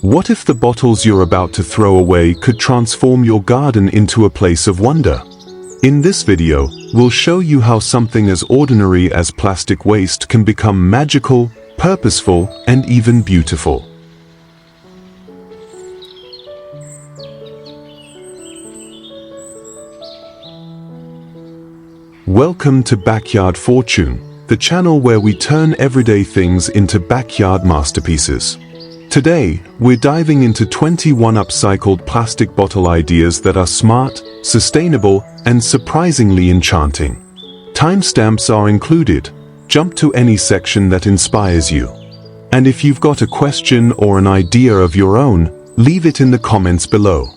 What if the bottles you're about to throw away could transform your garden into a place of wonder? In this video, we'll show you how something as ordinary as plastic waste can become magical, purposeful, and even beautiful. Welcome to Backyard Fortune, the channel where we turn everyday things into backyard masterpieces. Today, we're diving into 21 upcycled plastic bottle ideas that are smart, sustainable, and surprisingly enchanting. Timestamps are included. Jump to any section that inspires you. And if you've got a question or an idea of your own, leave it in the comments below.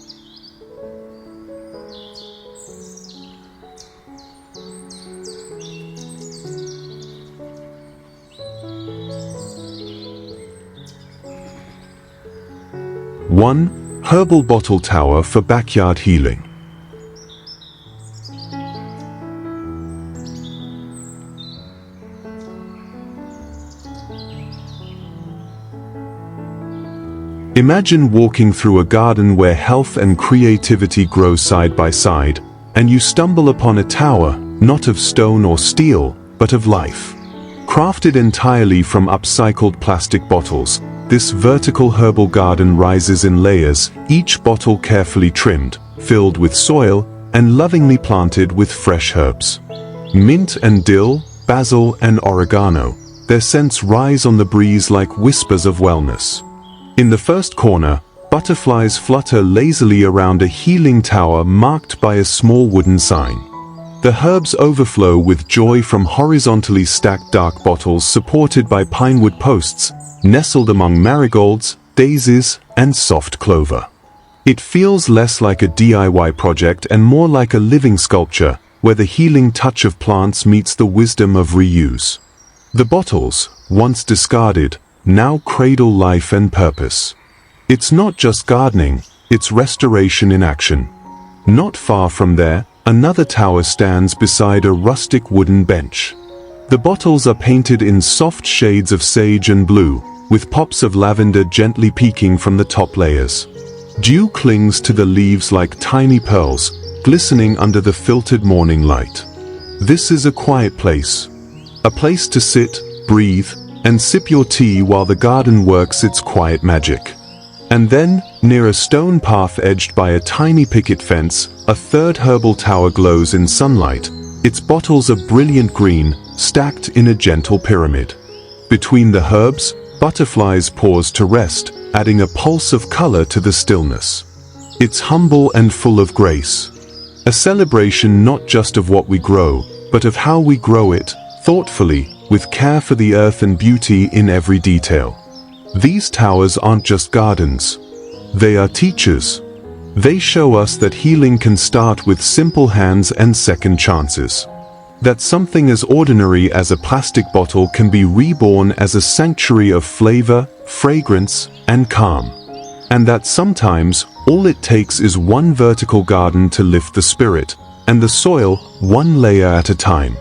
One herbal bottle tower for backyard healing. Imagine walking through a garden where health and creativity grow side by side, and you stumble upon a tower, not of stone or steel, but of life. Crafted entirely from upcycled plastic bottles, this vertical herbal garden rises in layers, each bottle carefully trimmed, filled with soil, and lovingly planted with fresh herbs. Mint and dill, basil and oregano, their scents rise on the breeze like whispers of wellness. In the first corner, butterflies flutter lazily around a healing tower marked by a small wooden sign. The herbs overflow with joy from horizontally stacked dark bottles supported by pinewood posts, nestled among marigolds, daisies, and soft clover. It feels less like a DIY project and more like a living sculpture, where the healing touch of plants meets the wisdom of reuse. The bottles, once discarded, now cradle life and purpose. It's not just gardening, it's restoration in action. Not far from there, another tower stands beside a rustic wooden bench. The bottles are painted in soft shades of sage and blue, with pops of lavender gently peeking from the top layers. Dew clings to the leaves like tiny pearls, glistening under the filtered morning light. This is a quiet place. A place to sit, breathe, and sip your tea while the garden works its quiet magic. And then, near a stone path edged by a tiny picket fence, a third herbal tower glows in sunlight, its bottles a brilliant green, stacked in a gentle pyramid. Between the herbs, butterflies pause to rest, adding a pulse of color to the stillness. It's humble and full of grace. A celebration not just of what we grow, but of how we grow it, thoughtfully, with care for the earth and beauty in every detail. These towers aren't just gardens. They are teachers. They show us that healing can start with simple hands and second chances. That something as ordinary as a plastic bottle can be reborn as a sanctuary of flavor, fragrance, and calm. And that sometimes, all it takes is one vertical garden to lift the spirit, and the soil, one layer at a time.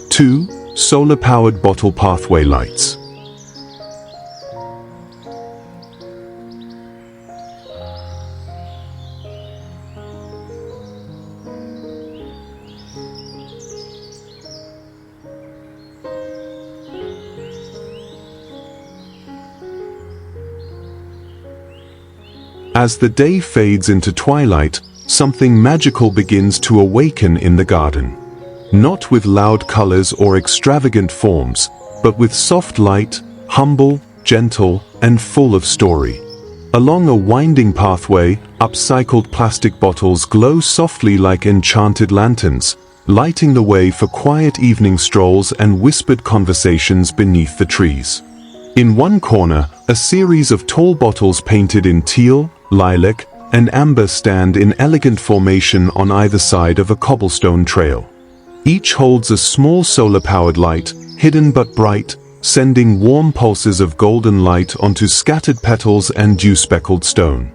Two solar-powered bottle pathway lights. As the day fades into twilight, something magical begins to awaken in the garden. Not with loud colors or extravagant forms, but with soft light, humble, gentle, and full of story. Along a winding pathway, upcycled plastic bottles glow softly like enchanted lanterns, lighting the way for quiet evening strolls and whispered conversations beneath the trees. In one corner, a series of tall bottles painted in teal, lilac, and amber stand in elegant formation on either side of a cobblestone trail. Each holds a small solar-powered light, hidden but bright, sending warm pulses of golden light onto scattered petals and dew-speckled stone.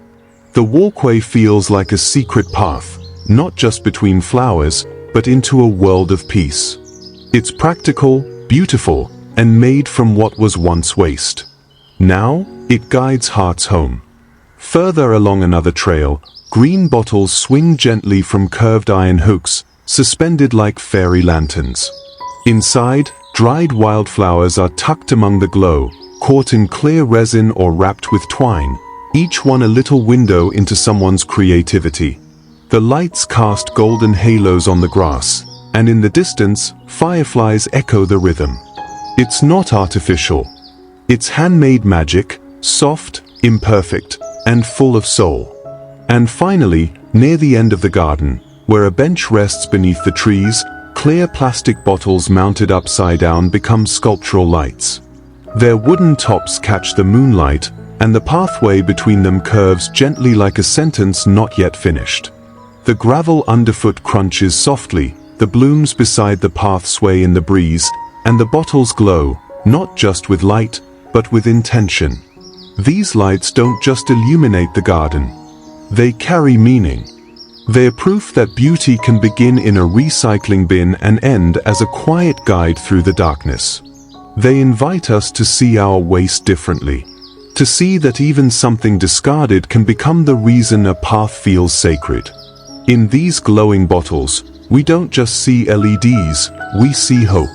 The walkway feels like a secret path, not just between flowers, but into a world of peace. It's practical, beautiful, and made from what was once waste. Now, it guides hearts home. Further along another trail, green bottles swing gently from curved iron hooks, suspended like fairy lanterns. Inside, dried wildflowers are tucked among the glow, caught in clear resin or wrapped with twine, each one a little window into someone's creativity. The lights cast golden halos on the grass, and in the distance, fireflies echo the rhythm. It's not artificial. It's handmade magic, soft, imperfect, and full of soul. And finally, near the end of the garden, where a bench rests beneath the trees, clear plastic bottles mounted upside down become sculptural lights. Their wooden tops catch the moonlight, and the pathway between them curves gently like a sentence not yet finished. The gravel underfoot crunches softly, the blooms beside the path sway in the breeze, and the bottles glow, not just with light, but with intention. These lights don't just illuminate the garden. They carry meaning. They're proof that beauty can begin in a recycling bin and end as a quiet guide through the darkness. They invite us to see our waste differently. To see that even something discarded can become the reason a path feels sacred. In these glowing bottles, we don't just see LEDs, we see hope.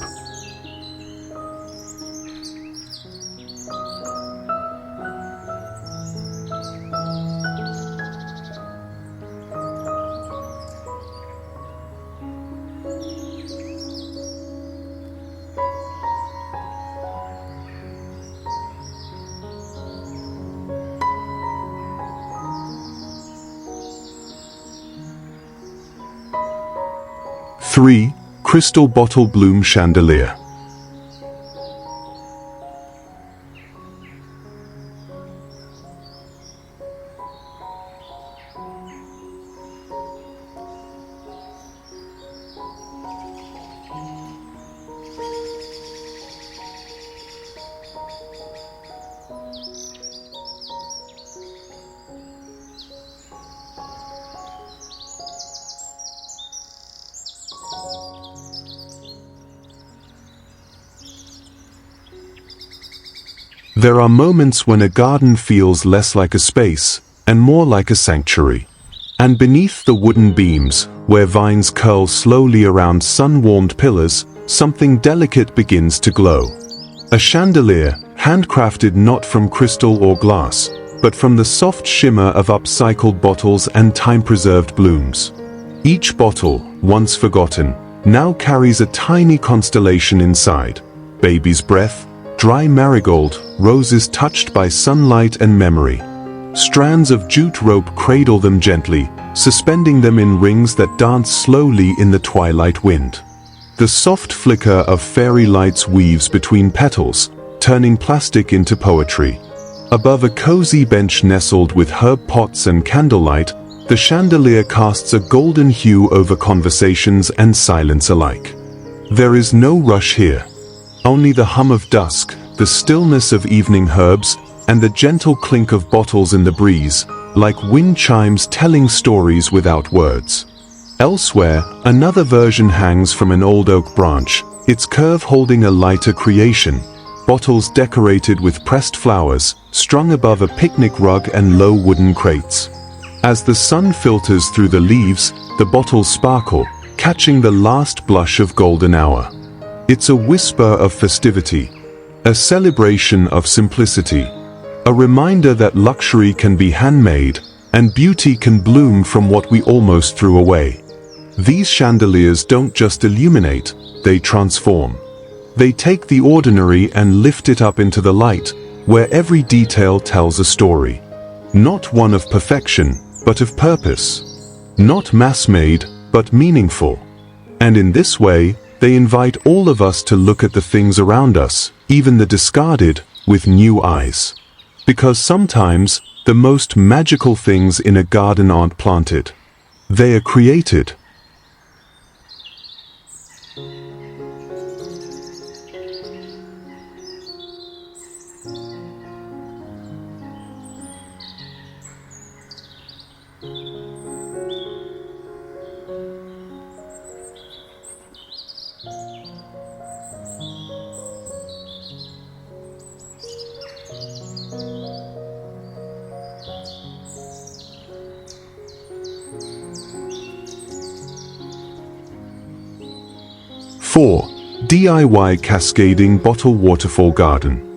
Three, crystal bottle bloom chandelier. There are moments when a garden feels less like a space and more like a sanctuary. And beneath the wooden beams, where vines curl slowly around sun-warmed pillars, something delicate begins to glow. A chandelier, handcrafted not from crystal or glass, but from the soft shimmer of upcycled bottles and time-preserved blooms. Each bottle, once forgotten, now carries a tiny constellation inside. Baby's breath, dry marigold, roses touched by sunlight and memory. Strands of jute rope cradle them gently, suspending them in rings that dance slowly in the twilight wind. The soft flicker of fairy lights weaves between petals, turning plastic into poetry. Above a cozy bench nestled with herb pots and candlelight, the chandelier casts a golden hue over conversations and silence alike. There is no rush here. Only the hum of dusk, the stillness of evening herbs, and the gentle clink of bottles in the breeze, like wind chimes telling stories without words. Elsewhere, another version hangs from an old oak branch, its curve holding a lighter creation, bottles decorated with pressed flowers, strung above a picnic rug and low wooden crates. As the sun filters through the leaves, the bottles sparkle, catching the last blush of golden hour. It's a whisper of festivity, a celebration of simplicity, a reminder that luxury can be handmade, and beauty can bloom from what we almost threw away. These chandeliers don't just illuminate, they transform. They take the ordinary and lift it up into the light, where every detail tells a story. Not one of perfection, but of purpose. Not mass-made, but meaningful. And in this way, they invite all of us to look at the things around us, even the discarded, with new eyes. Because sometimes, the most magical things in a garden aren't planted. They are created. 4. DIY cascading bottle waterfall garden.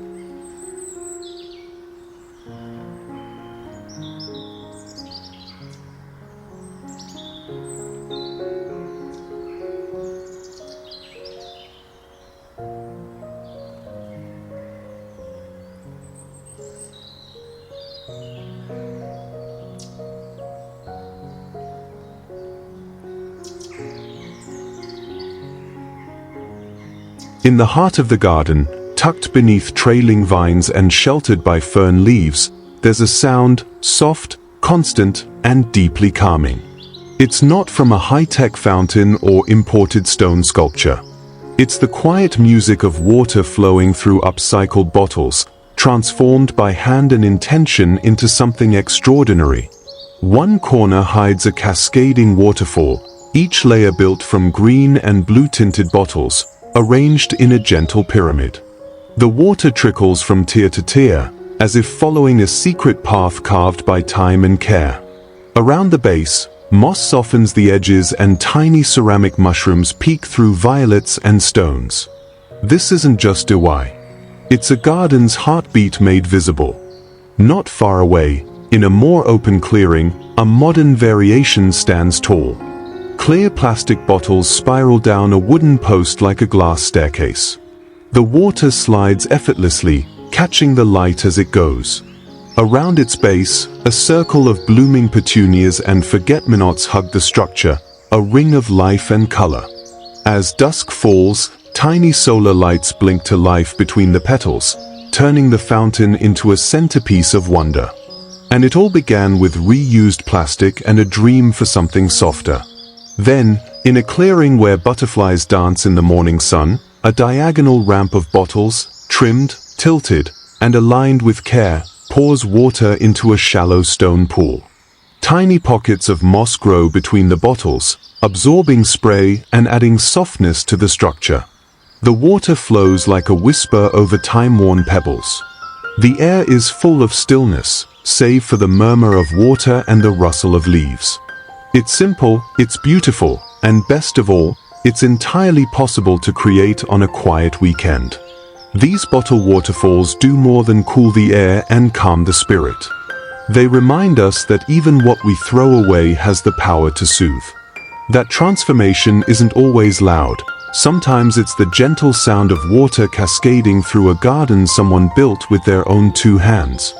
In the heart of the garden, tucked beneath trailing vines and sheltered by fern leaves, there's a sound, soft, constant, and deeply calming. It's not from a high-tech fountain or imported stone sculpture. It's the quiet music of water flowing through upcycled bottles, transformed by hand and intention into something extraordinary. One corner hides a cascading waterfall, each layer built from green and blue-tinted bottles, arranged in a gentle pyramid. The water trickles from tier to tier, as if following a secret path carved by time and care. Around the base, moss softens the edges and tiny ceramic mushrooms peek through violets and stones. This isn't just DIY. It's a garden's heartbeat made visible. Not far away, in a more open clearing, a modern variation stands tall. Clear plastic bottles spiral down a wooden post like a glass staircase. The water slides effortlessly, catching the light as it goes. Around its base, a circle of blooming petunias and forget-me-nots hug the structure, a ring of life and color. As dusk falls, tiny solar lights blink to life between the petals, turning the fountain into a centerpiece of wonder. And it all began with reused plastic and a dream for something softer. Then, in a clearing where butterflies dance in the morning sun, a diagonal ramp of bottles, trimmed, tilted, and aligned with care, pours water into a shallow stone pool. Tiny pockets of moss grow between the bottles, absorbing spray and adding softness to the structure. The water flows like a whisper over time-worn pebbles. The air is full of stillness, save for the murmur of water and the rustle of leaves. It's simple, it's beautiful, and best of all, it's entirely possible to create on a quiet weekend. These bottle waterfalls do more than cool the air and calm the spirit. They remind us that even what we throw away has the power to soothe. That transformation isn't always loud. Sometimes it's the gentle sound of water cascading through a garden someone built with their own two hands.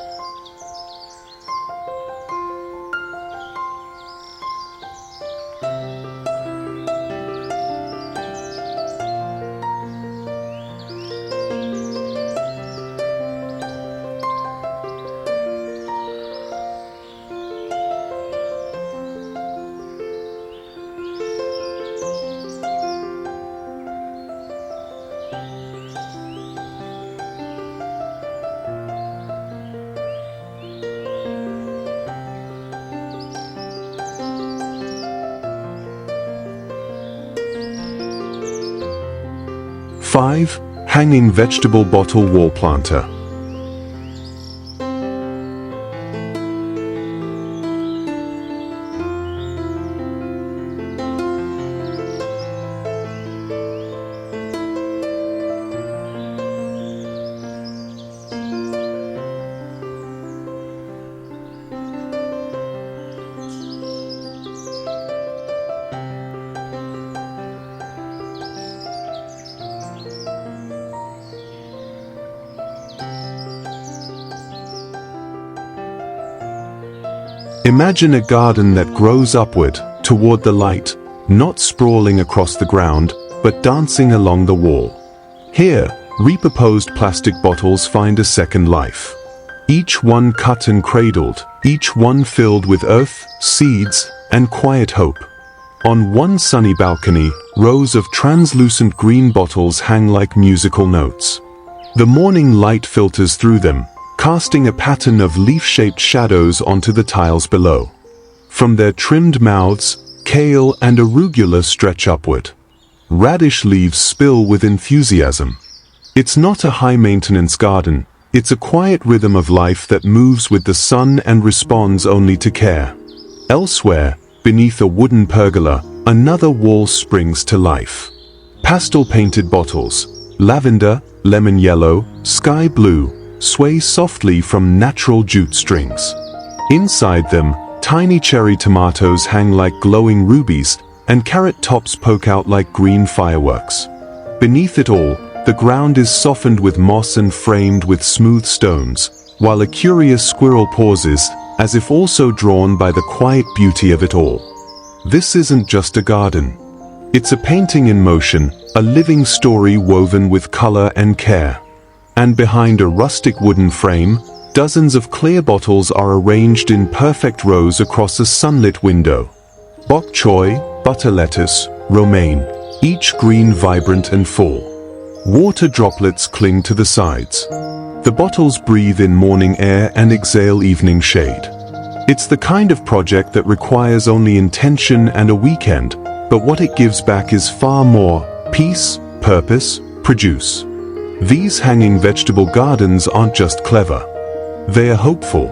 Five, hanging vegetable bottle wall planter. Imagine a garden that grows upward, toward the light, not sprawling across the ground, but dancing along the wall. Here, repurposed plastic bottles find a second life. Each one cut and cradled, each one filled with earth, seeds, and quiet hope. On one sunny balcony, rows of translucent green bottles hang like musical notes. The morning light filters through them, casting a pattern of leaf-shaped shadows onto the tiles below. From their trimmed mouths, kale and arugula stretch upward. Radish leaves spill with enthusiasm. It's not a high-maintenance garden, it's a quiet rhythm of life that moves with the sun and responds only to care. Elsewhere, beneath a wooden pergola, another wall springs to life. Pastel-painted bottles, lavender, lemon yellow, sky blue, sway softly from natural jute strings. Inside them, tiny cherry tomatoes hang like glowing rubies, and carrot tops poke out like green fireworks. Beneath it all, the ground is softened with moss and framed with smooth stones, while a curious squirrel pauses, as if also drawn by the quiet beauty of it all. This isn't just a garden. It's a painting in motion, a living story woven with color and care. And behind a rustic wooden frame, dozens of clear bottles are arranged in perfect rows across a sunlit window. Bok choy, butter lettuce, romaine, each green, vibrant and full. Water droplets cling to the sides. The bottles breathe in morning air and exhale evening shade. It's the kind of project that requires only intention and a weekend, but what it gives back is far more: peace, purpose, produce. These hanging vegetable gardens aren't just clever. They are hopeful.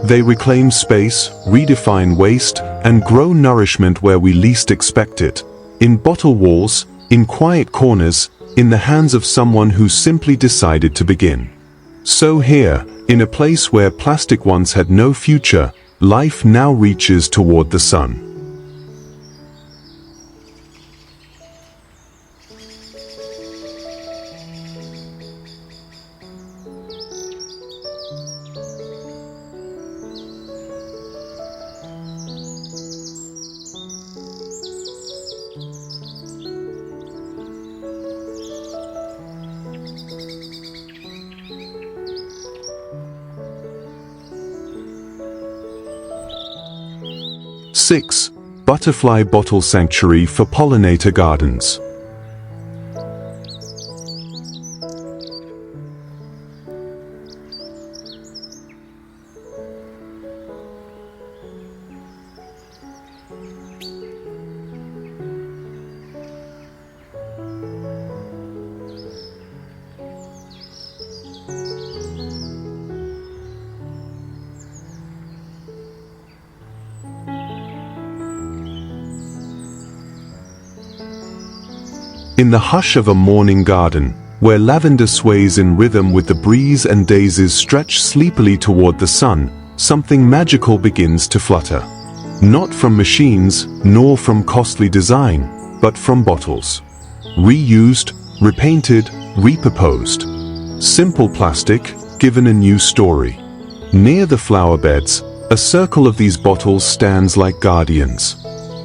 They reclaim space, redefine waste, and grow nourishment where we least expect it. In bottle walls, in quiet corners, in the hands of someone who simply decided to begin. So here, in a place where plastic once had no future, life now reaches toward the sun. Six, butterfly bottle sanctuary for pollinator gardens. In the hush of a morning garden, where lavender sways in rhythm with the breeze and daisies stretch sleepily toward the sun, something magical begins to flutter. Not from machines, nor from costly design, but from bottles. Reused, repainted, repurposed. Simple plastic, given a new story. Near the flower beds, a circle of these bottles stands like guardians.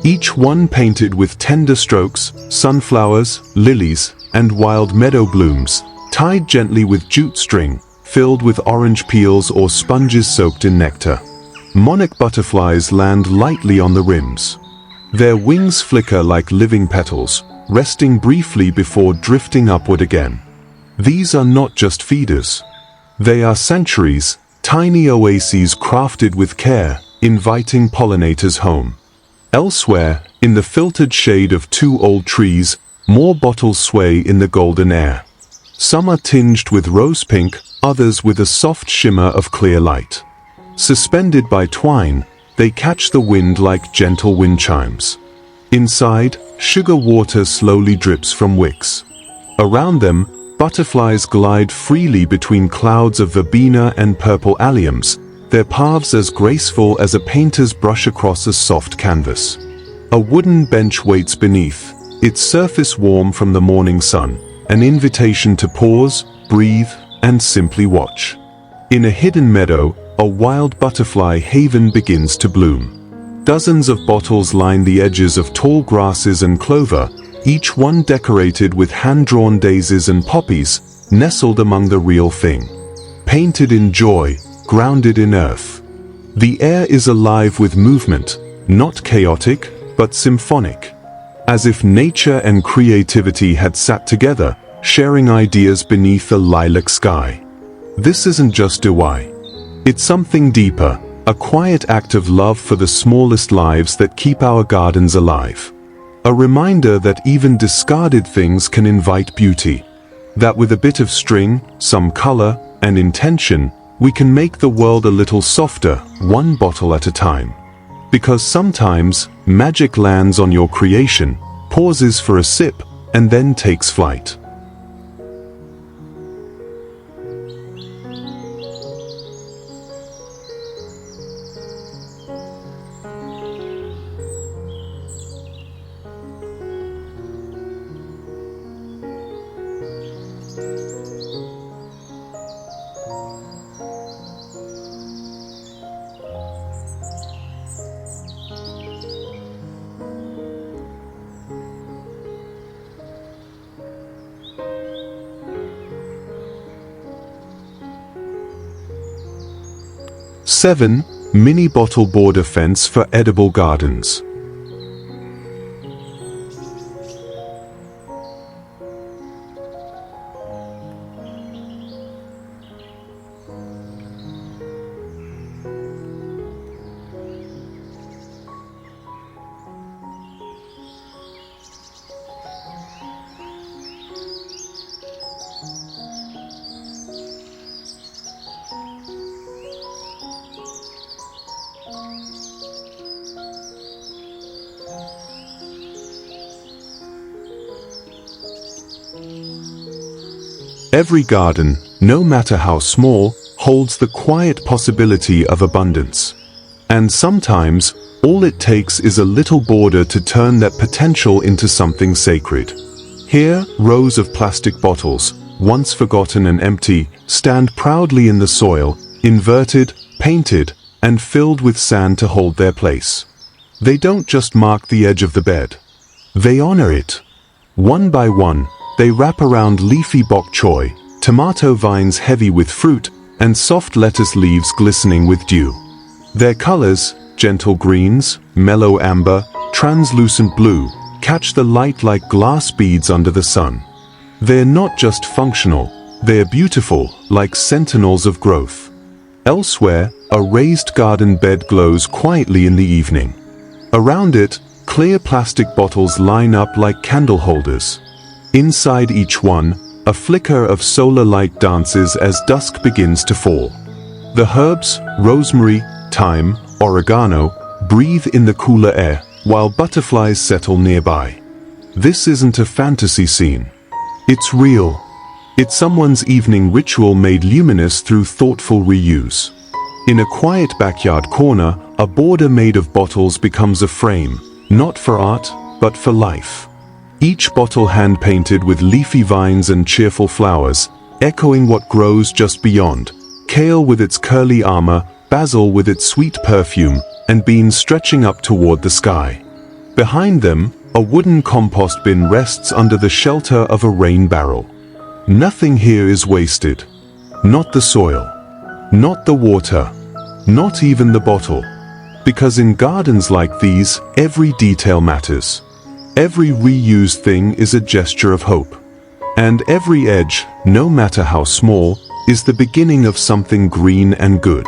Each one painted with tender strokes, sunflowers, lilies, and wild meadow blooms, tied gently with jute string, filled with orange peels or sponges soaked in nectar. Monarch butterflies land lightly on the rims. Their wings flicker like living petals, resting briefly before drifting upward again. These are not just feeders. They are sanctuaries, tiny oases crafted with care, inviting pollinators home. Elsewhere, in the filtered shade of two old trees, more bottles sway in the golden air. Some are tinged with rose pink, others with a soft shimmer of clear light. Suspended by twine, they catch the wind like gentle wind chimes. Inside, sugar water slowly drips from wicks. Around them, butterflies glide freely between clouds of verbena and purple alliums, their paths as graceful as a painter's brush across a soft canvas. A wooden bench waits beneath, its surface warm from the morning sun, an invitation to pause, breathe, and simply watch. In a hidden meadow, a wild butterfly haven begins to bloom. Dozens of bottles line the edges of tall grasses and clover, each one decorated with hand-drawn daisies and poppies, nestled among the real thing. Painted in joy, grounded in earth. The air is alive with movement, not chaotic, but symphonic. As if nature and creativity had sat together, sharing ideas beneath a lilac sky. This isn't just DIY. It's something deeper, a quiet act of love for the smallest lives that keep our gardens alive. A reminder that even discarded things can invite beauty. That with a bit of string, some color, and intention, we can make the world a little softer, one bottle at a time. Because sometimes, magic lands on your creation, pauses for a sip, and then takes flight. Seven, mini bottle border fence for edible gardens. Every garden, no matter how small, holds the quiet possibility of abundance. And sometimes, all it takes is a little border to turn that potential into something sacred. Here, rows of plastic bottles, once forgotten and empty, stand proudly in the soil, inverted, painted, and filled with sand to hold their place. They don't just mark the edge of the bed. They honor it. One by one, they wrap around leafy bok choy, tomato vines heavy with fruit, and soft lettuce leaves glistening with dew. Their colors, gentle greens, mellow amber, translucent blue, catch the light like glass beads under the sun. They're not just functional, they're beautiful, like sentinels of growth. Elsewhere, a raised garden bed glows quietly in the evening. Around it, clear plastic bottles line up like candle holders. Inside each one, a flicker of solar light dances as dusk begins to fall. The herbs, rosemary, thyme, oregano, breathe in the cooler air, while butterflies settle nearby. This isn't a fantasy scene. It's real. It's someone's evening ritual made luminous through thoughtful reuse. In a quiet backyard corner, a border made of bottles becomes a frame, not for art, but for life. Each bottle hand-painted with leafy vines and cheerful flowers, echoing what grows just beyond. Kale with its curly armor, basil with its sweet perfume, and beans stretching up toward the sky. Behind them, a wooden compost bin rests under the shelter of a rain barrel. Nothing here is wasted. Not the soil. Not the water. Not even the bottle. Because in gardens like these, every detail matters. Every reused thing is a gesture of hope. And every edge, no matter how small, is the beginning of something green and good.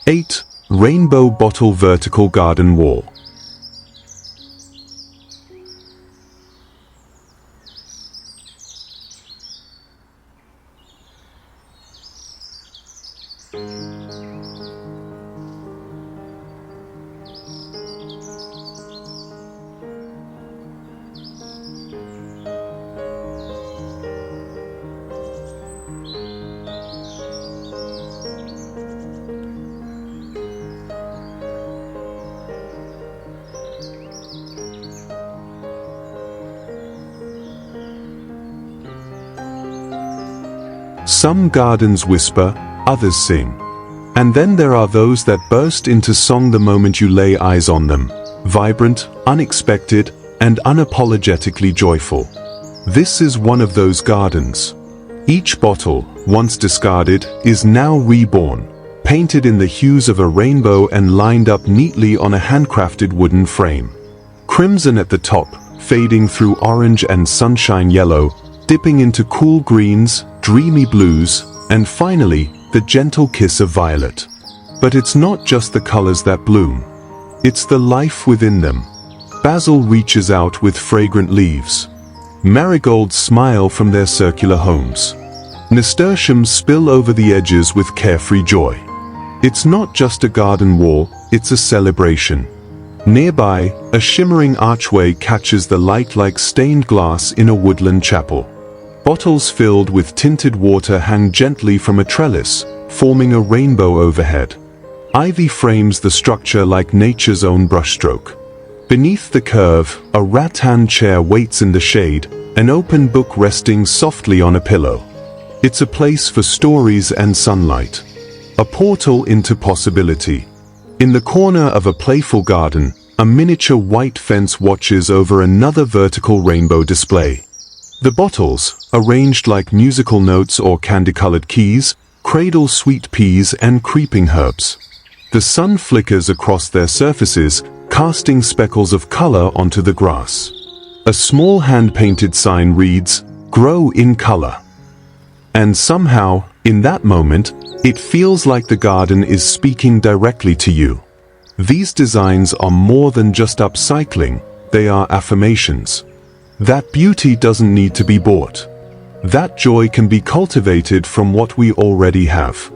Eight, rainbow bottle vertical garden wall. Some gardens whisper, others sing. And then there are those that burst into song the moment you lay eyes on them. Vibrant, unexpected, and unapologetically joyful. This is one of those gardens. Each bottle, once discarded, is now reborn, painted in the hues of a rainbow and lined up neatly on a handcrafted wooden frame. Crimson at the top, fading through orange and sunshine yellow, dipping into cool greens, dreamy blues, and finally, the gentle kiss of violet. But it's not just the colors that bloom. It's the life within them. Basil reaches out with fragrant leaves. Marigolds smile from their circular homes. Nasturtiums spill over the edges with carefree joy. It's not just a garden wall, it's a celebration. Nearby, a shimmering archway catches the light like stained glass in a woodland chapel. Bottles filled with tinted water hang gently from a trellis, forming a rainbow overhead. Ivy frames the structure like nature's own brushstroke. Beneath the curve, a rattan chair waits in the shade, an open book resting softly on a pillow. It's a place for stories and sunlight. A portal into possibility. In the corner of a playful garden, a miniature white fence watches over another vertical rainbow display. The bottles, arranged like musical notes or candy-colored keys, cradle sweet peas and creeping herbs. The sun flickers across their surfaces, casting speckles of color onto the grass. A small hand-painted sign reads, "Grow in color." And somehow, in that moment, it feels like the garden is speaking directly to you. These designs are more than just upcycling, they are affirmations. That beauty doesn't need to be bought. That joy can be cultivated from what we already have.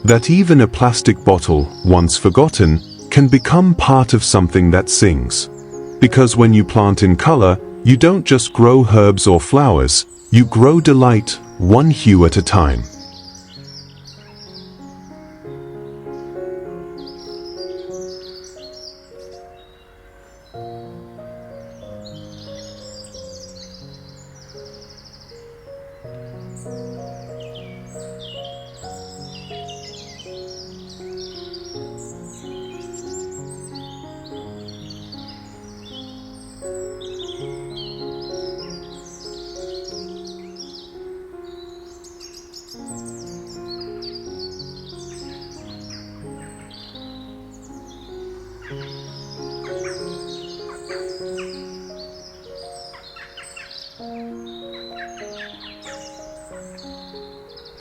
That even a plastic bottle, once forgotten, can become part of something that sings. Because when you plant in color, you don't just grow herbs or flowers, you grow delight, one hue at a time.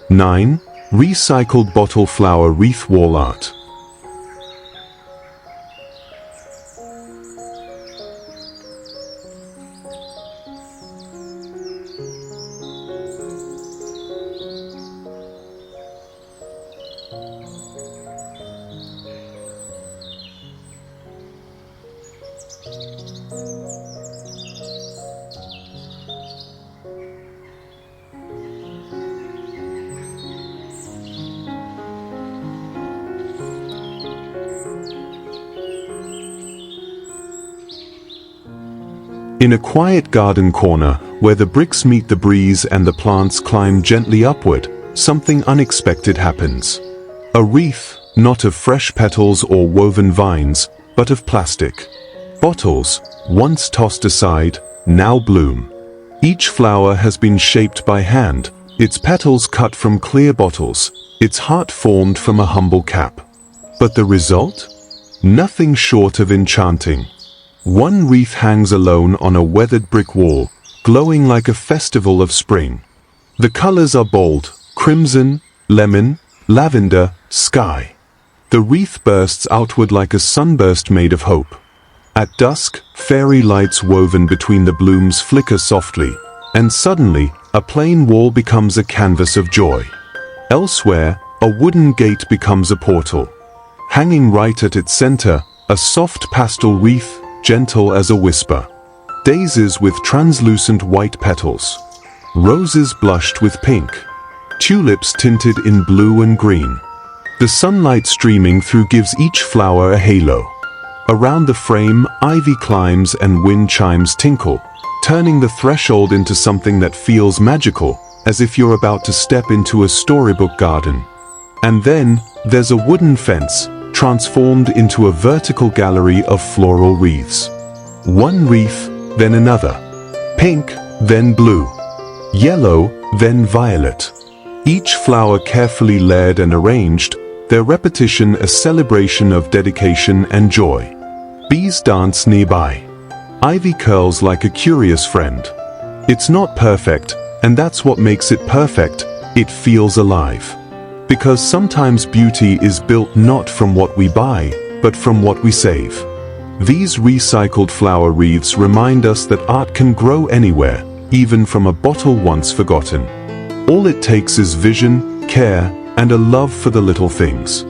Nine, recycled bottle flower wreath wall art. In a quiet garden corner, where the bricks meet the breeze and the plants climb gently upward, something unexpected happens. A wreath, not of fresh petals or woven vines, but of plastic. Bottles, once tossed aside, now bloom. Each flower has been shaped by hand, its petals cut from clear bottles, its heart formed from a humble cap. But the result? Nothing short of enchanting. One wreath hangs alone on a weathered brick wall, glowing like a festival of spring. The colors are bold: crimson, lemon, lavender, sky. The wreath bursts outward like a sunburst made of hope. At dusk, fairy lights woven between the blooms flicker softly, and suddenly, a plain wall becomes a canvas of joy. Elsewhere, a wooden gate becomes a portal. Hanging right at its center, a soft pastel wreath, gentle as a whisper. Daisies with translucent white petals. Roses blushed with pink. Tulips tinted in blue and green. The sunlight streaming through gives each flower a halo. Around the frame, ivy climbs and wind chimes tinkle, turning the threshold into something that feels magical, as if you're about to step into a storybook garden. And then, there's a wooden fence, transformed into a vertical gallery of floral wreaths. One wreath, then another. Pink, then blue. Yellow, then violet. Each flower carefully layered and arranged, their repetition a celebration of dedication and joy. Bees dance nearby. Ivy curls like a curious friend. It's not perfect, and that's what makes it perfect. It feels alive. Because sometimes beauty is built not from what we buy, but from what we save. These recycled flower wreaths remind us that art can grow anywhere, even from a bottle once forgotten. All it takes is vision, care, and a love for the little things.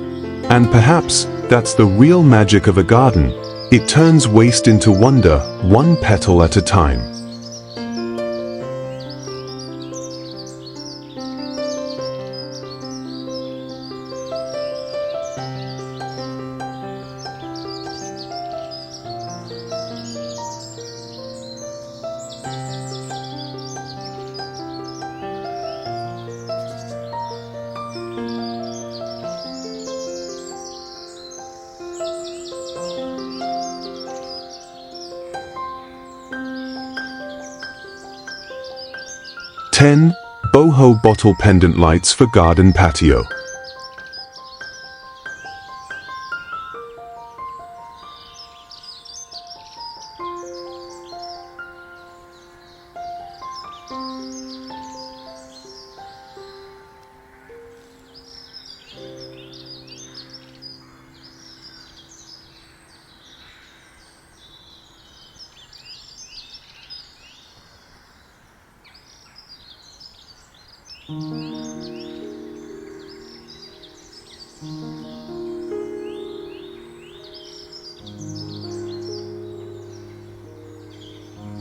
And perhaps that's the real magic of a garden. It turns waste into wonder, one petal at a time. Ten boho bottle pendant lights for garden patio.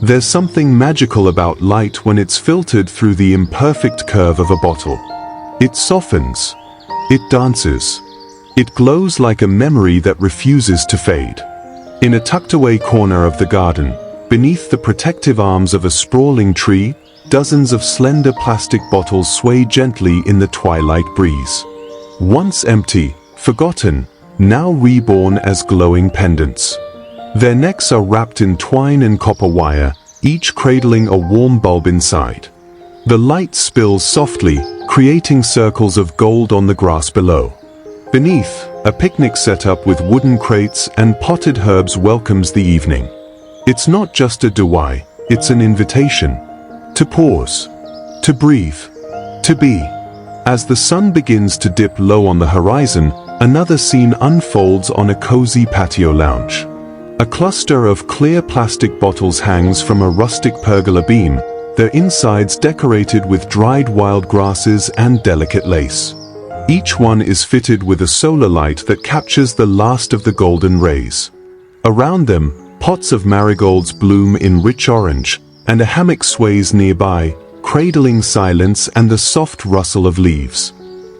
There's something magical about light when it's filtered through the imperfect curve of a bottle. It softens. It dances. It glows like a memory that refuses to fade. In a tucked-away corner of the garden, beneath the protective arms of a sprawling tree, dozens of slender plastic bottles sway gently in the twilight breeze. Once empty, forgotten, now reborn as glowing pendants. Their necks are wrapped in twine and copper wire, each cradling a warm bulb inside. The light spills softly, creating circles of gold on the grass below. Beneath, a picnic setup with wooden crates and potted herbs welcomes the evening. It's not just a DIY, it's an invitation. To pause. To breathe. To be. As the sun begins to dip low on the horizon, another scene unfolds on a cozy patio lounge. A cluster of clear plastic bottles hangs from a rustic pergola beam, their insides decorated with dried wild grasses and delicate lace. Each one is fitted with a solar light that captures the last of the golden rays. Around them, pots of marigolds bloom in rich orange, and a hammock sways nearby, cradling silence and the soft rustle of leaves.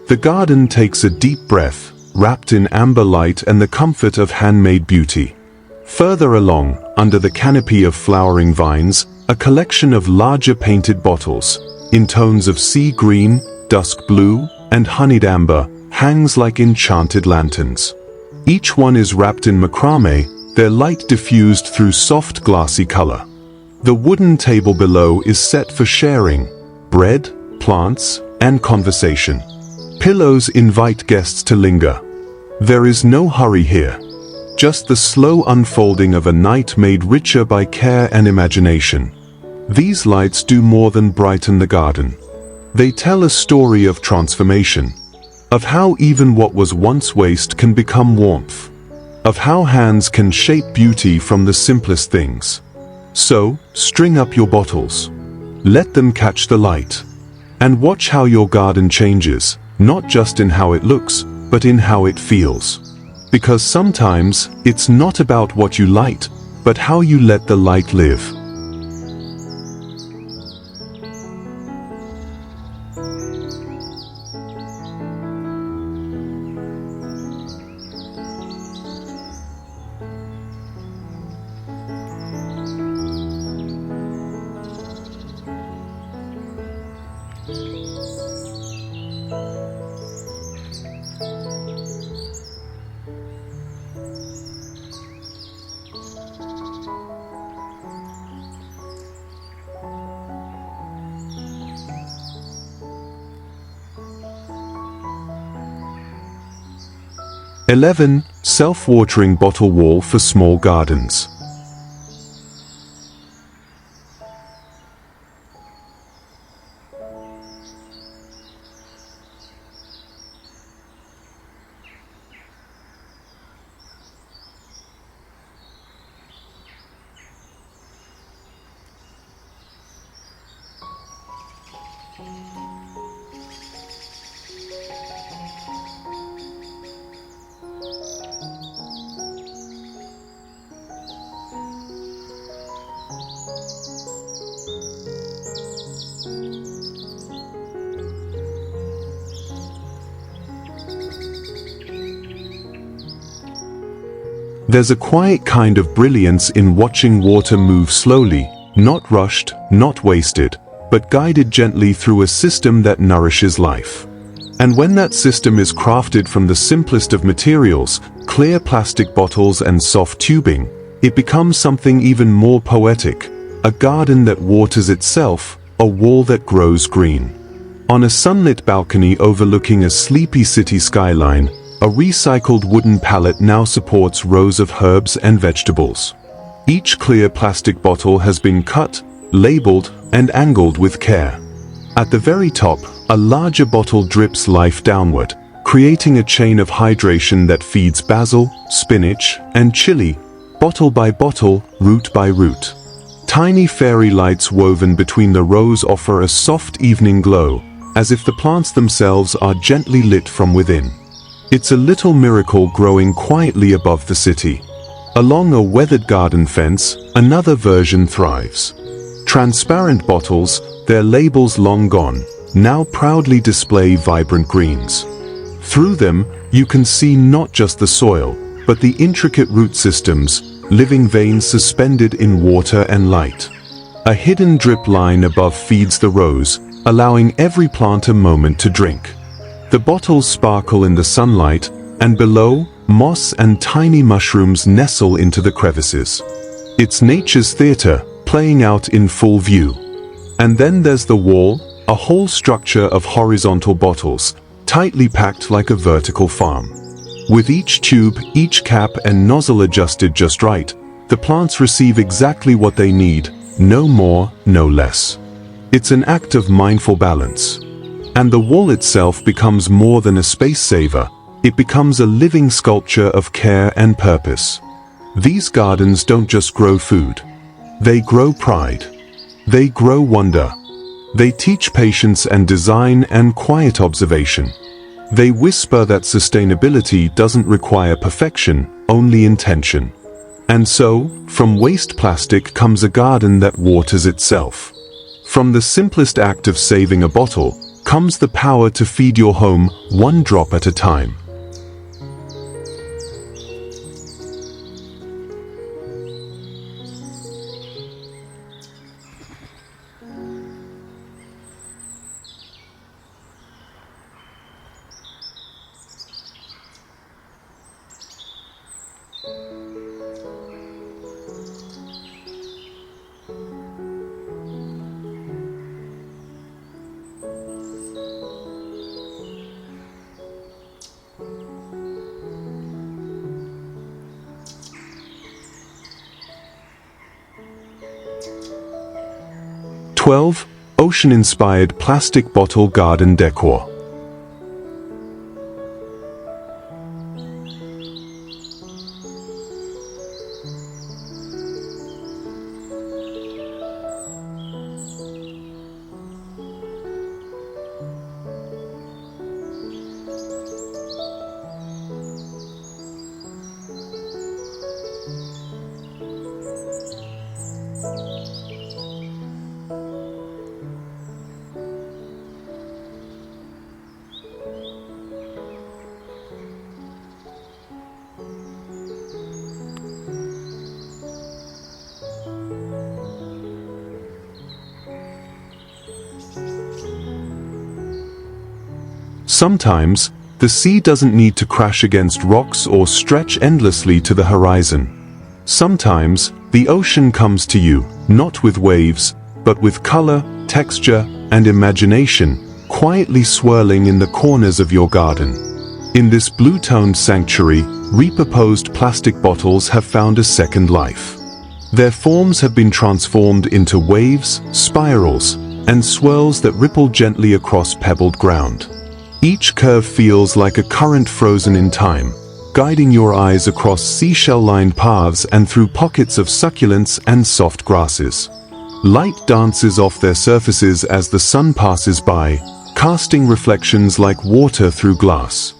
The garden takes a deep breath, wrapped in amber light and the comfort of handmade beauty. Further along, under the canopy of flowering vines, a collection of larger painted bottles, in tones of sea green, dusk blue, and honeyed amber, hangs like enchanted lanterns. Each one is wrapped in macrame, their light diffused through soft glassy color. The wooden table below is set for sharing, bread, plants, and conversation. Pillows invite guests to linger. There is no hurry here. Just the slow unfolding of a night made richer by care and imagination. These lights do more than brighten the garden. They tell a story of transformation. Of how even what was once waste can become warmth. Of how hands can shape beauty from the simplest things. So, string up your bottles. Let them catch the light. And watch how your garden changes, not just in how it looks, but in how it feels. Because sometimes, it's not about what you light, but how you let the light live. 11. Self-watering bottle wall for small gardens. There's a quiet kind of brilliance in watching water move slowly, not rushed, not wasted, but guided gently through a system that nourishes life. And when that system is crafted from the simplest of materials, clear plastic bottles and soft tubing, it becomes something even more poetic, a garden that waters itself, a wall that grows green. On a sunlit balcony overlooking a sleepy city skyline, a recycled wooden pallet now supports rows of herbs and vegetables. Each clear plastic bottle has been cut, labeled, and angled with care. At the very top, a larger bottle drips life downward, creating a chain of hydration that feeds basil, spinach, and chili, bottle by bottle, root by root. Tiny fairy lights woven between the rows offer a soft evening glow, as if the plants themselves are gently lit from within. It's a little miracle growing quietly above the city. Along a weathered garden fence, another version thrives. Transparent bottles, their labels long gone, now proudly display vibrant greens. Through them, you can see not just the soil, but the intricate root systems, living veins suspended in water and light. A hidden drip line above feeds the rows, allowing every plant a moment to drink. The bottles sparkle in the sunlight, and below, moss and tiny mushrooms nestle into the crevices. It's nature's theater, playing out in full view. And then there's the wall, a whole structure of horizontal bottles, tightly packed like a vertical farm. With each tube, each cap and nozzle adjusted just right, the plants receive exactly what they need, no more, no less. It's an act of mindful balance. And the wall itself becomes more than a space saver, it becomes a living sculpture of care and purpose. These gardens don't just grow food. They grow pride. They grow wonder. They teach patience and design and quiet observation. They whisper that sustainability doesn't require perfection, only intention. And so, from waste plastic comes a garden that waters itself. From the simplest act of saving a bottle, comes the power to feed your home one drop at a time. "12. Ocean-inspired plastic bottle garden decor." Sometimes, the sea doesn't need to crash against rocks or stretch endlessly to the horizon. Sometimes, the ocean comes to you, not with waves, but with color, texture, and imagination, quietly swirling in the corners of your garden. In this blue-toned sanctuary, repurposed plastic bottles have found a second life. Their forms have been transformed into waves, spirals, and swirls that ripple gently across pebbled ground. Each curve feels like a current frozen in time, guiding your eyes across seashell-lined paths and through pockets of succulents and soft grasses. Light dances off their surfaces as the sun passes by, casting reflections like water through glass.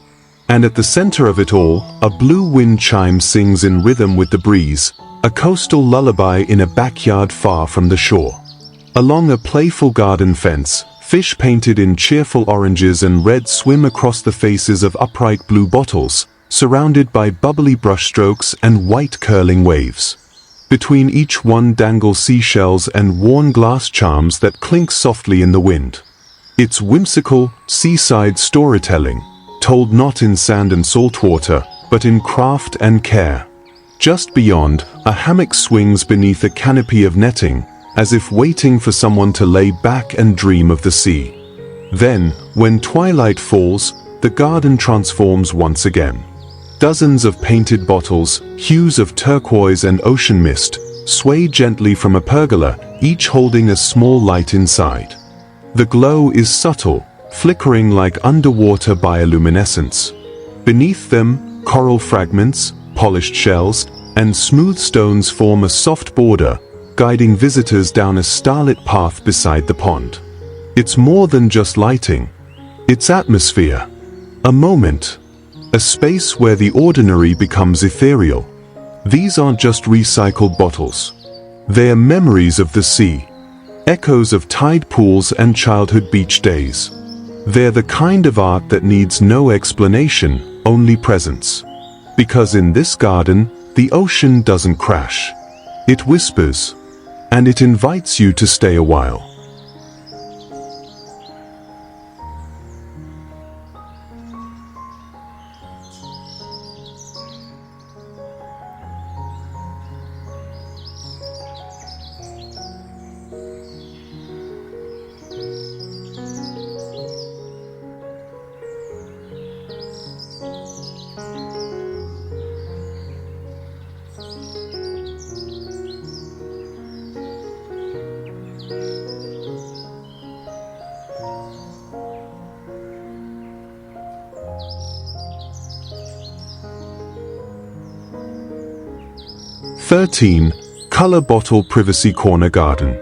And at the center of it all, a blue wind chime sings in rhythm with the breeze, a coastal lullaby in a backyard far from the shore. Along a playful garden fence, fish painted in cheerful oranges and red swim across the faces of upright blue bottles, surrounded by bubbly brushstrokes and white curling waves. Between each one dangle seashells and worn glass charms that clink softly in the wind. It's whimsical, seaside storytelling, told not in sand and salt water, but in craft and care. Just beyond, a hammock swings beneath a canopy of netting, as if waiting for someone to lay back and dream of the sea. Then, when twilight falls, the garden transforms once again. Dozens of painted bottles, hues of turquoise and ocean mist, sway gently from a pergola, each holding a small light inside. The glow is subtle, flickering like underwater bioluminescence. Beneath them, coral fragments, polished shells, and smooth stones form a soft border, guiding visitors down a starlit path beside the pond. It's more than just lighting. It's atmosphere. A moment. A space where the ordinary becomes ethereal. These aren't just recycled bottles. They are memories of the sea. Echoes of tide pools and childhood beach days. They're the kind of art that needs no explanation, only presence. Because in this garden, the ocean doesn't crash. It whispers. And it invites you to stay a while. (13) Color Bottle Privacy Corner Garden.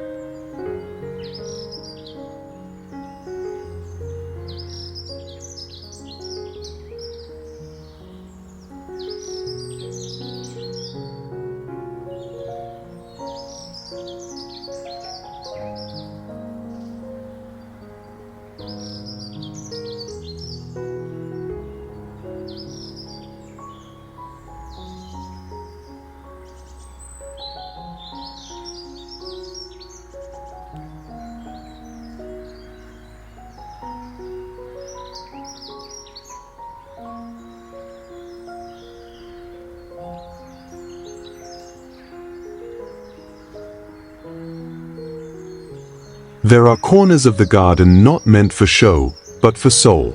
There are corners of the garden not meant for show, but for soul.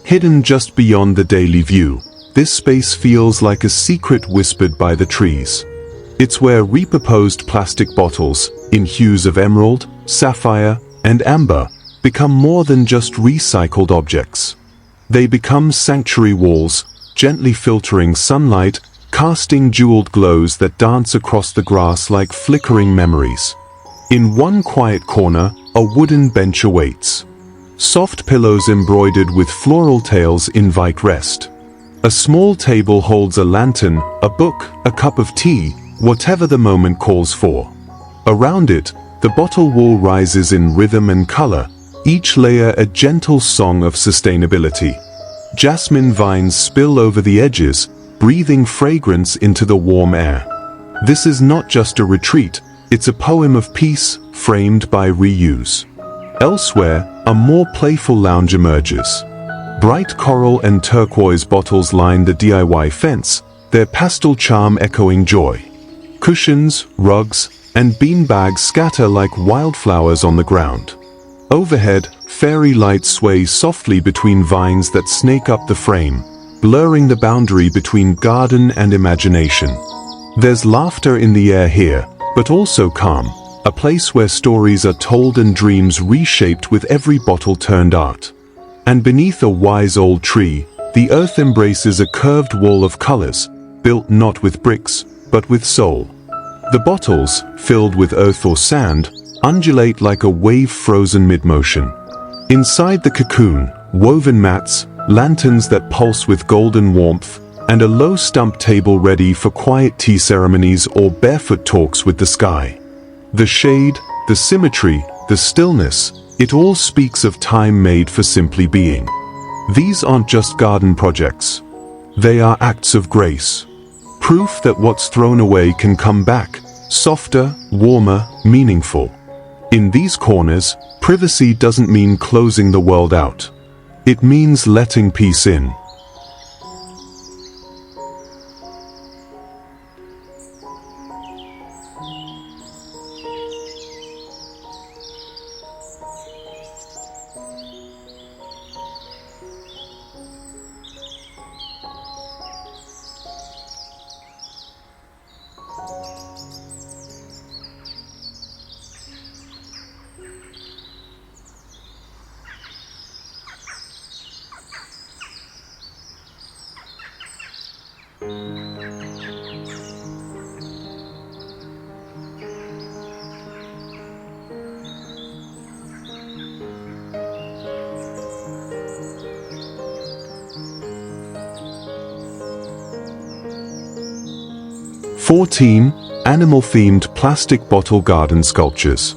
Hidden just beyond the daily view, this space feels like a secret whispered by the trees. It's where repurposed plastic bottles, in hues of emerald, sapphire, and amber, become more than just recycled objects. They become sanctuary walls, gently filtering sunlight, casting jeweled glows that dance across the grass like flickering memories. In one quiet corner, a wooden bench awaits. Soft pillows embroidered with floral tales invite rest. A small table holds a lantern, a book, a cup of tea, whatever the moment calls for. Around it, the bottle wall rises in rhythm and color, each layer a gentle song of sustainability. Jasmine vines spill over the edges, breathing fragrance into the warm air. This is not just a retreat, it's a poem of peace, framed by reuse. Elsewhere, a more playful lounge emerges. Bright coral and turquoise bottles line the DIY fence, their pastel charm echoing joy. Cushions, rugs, and beanbags scatter like wildflowers on the ground. Overhead, fairy lights sway softly between vines that snake up the frame, blurring the boundary between garden and imagination. There's laughter in the air here, but also calm, a place where stories are told and dreams reshaped with every bottle turned art. And beneath a wise old tree, the earth embraces a curved wall of colors, built not with bricks, but with soul. The bottles, filled with earth or sand, undulate like a wave frozen mid-motion. Inside the cocoon, woven mats, lanterns that pulse with golden warmth, and a low stump table ready for quiet tea ceremonies or barefoot talks with the sky. The shade, the symmetry, the stillness, it all speaks of time made for simply being. These aren't just garden projects. They are acts of grace. Proof that what's thrown away can come back, softer, warmer, meaningful. In these corners, privacy doesn't mean closing the world out. It means letting peace in. Fourteen animal-themed plastic bottle garden sculptures.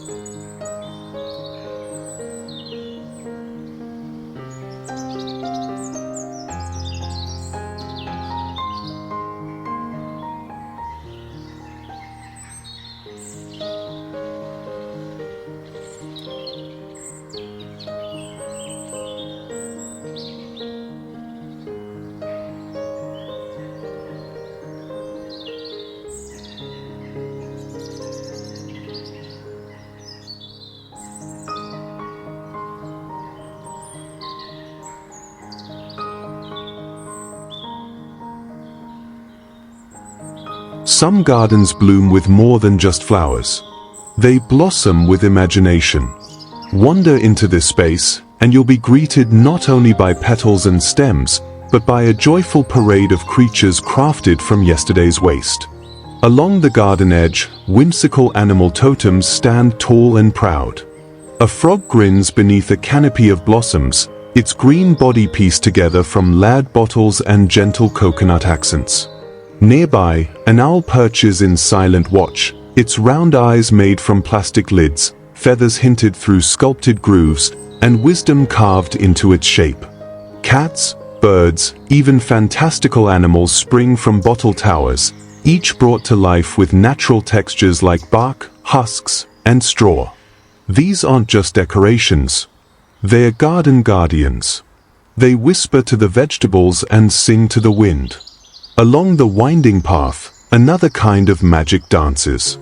Some gardens bloom with more than just flowers. They blossom with imagination. Wander into this space, and you'll be greeted not only by petals and stems, but by a joyful parade of creatures crafted from yesterday's waste. Along the garden edge, whimsical animal totems stand tall and proud. A frog grins beneath a canopy of blossoms, its green body pieced together from lad bottles and gentle coconut accents. Nearby, an owl perches in silent watch, its round eyes made from plastic lids, feathers hinted through sculpted grooves, and wisdom carved into its shape. Cats, birds, even fantastical animals spring from bottle towers, each brought to life with natural textures like bark, husks, and straw. These aren't just decorations. They're garden guardians. They whisper to the vegetables and sing to the wind. Along the winding path, another kind of magic dances.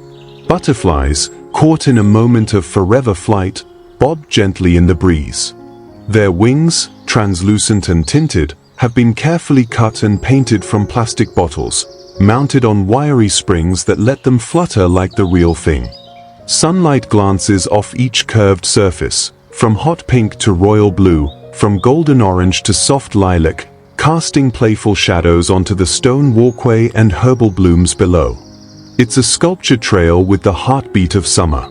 Butterflies, caught in a moment of forever flight, bob gently in the breeze. Their wings, translucent and tinted, have been carefully cut and painted from plastic bottles, mounted on wiry springs that let them flutter like the real thing. Sunlight glances off each curved surface, from hot pink to royal blue, from golden orange to soft lilac, casting playful shadows onto the stone walkway and herbal blooms below. It's a sculpture trail with the heartbeat of summer.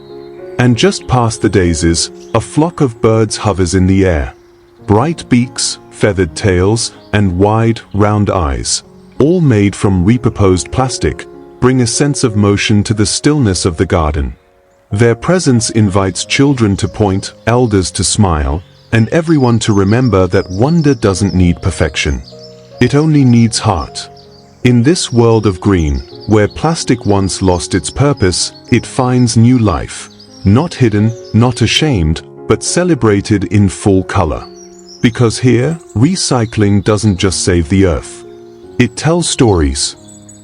And just past the daisies, a flock of birds hovers in the air. Bright beaks, feathered tails, and wide, round eyes, all made from repurposed plastic, bring a sense of motion to the stillness of the garden. Their presence invites children to point, elders to smile, and everyone to remember that wonder doesn't need perfection. It only needs heart. In this world of green, where plastic once lost its purpose, it finds new life. Not hidden, not ashamed, but celebrated in full color. Because here, recycling doesn't just save the earth. It tells stories,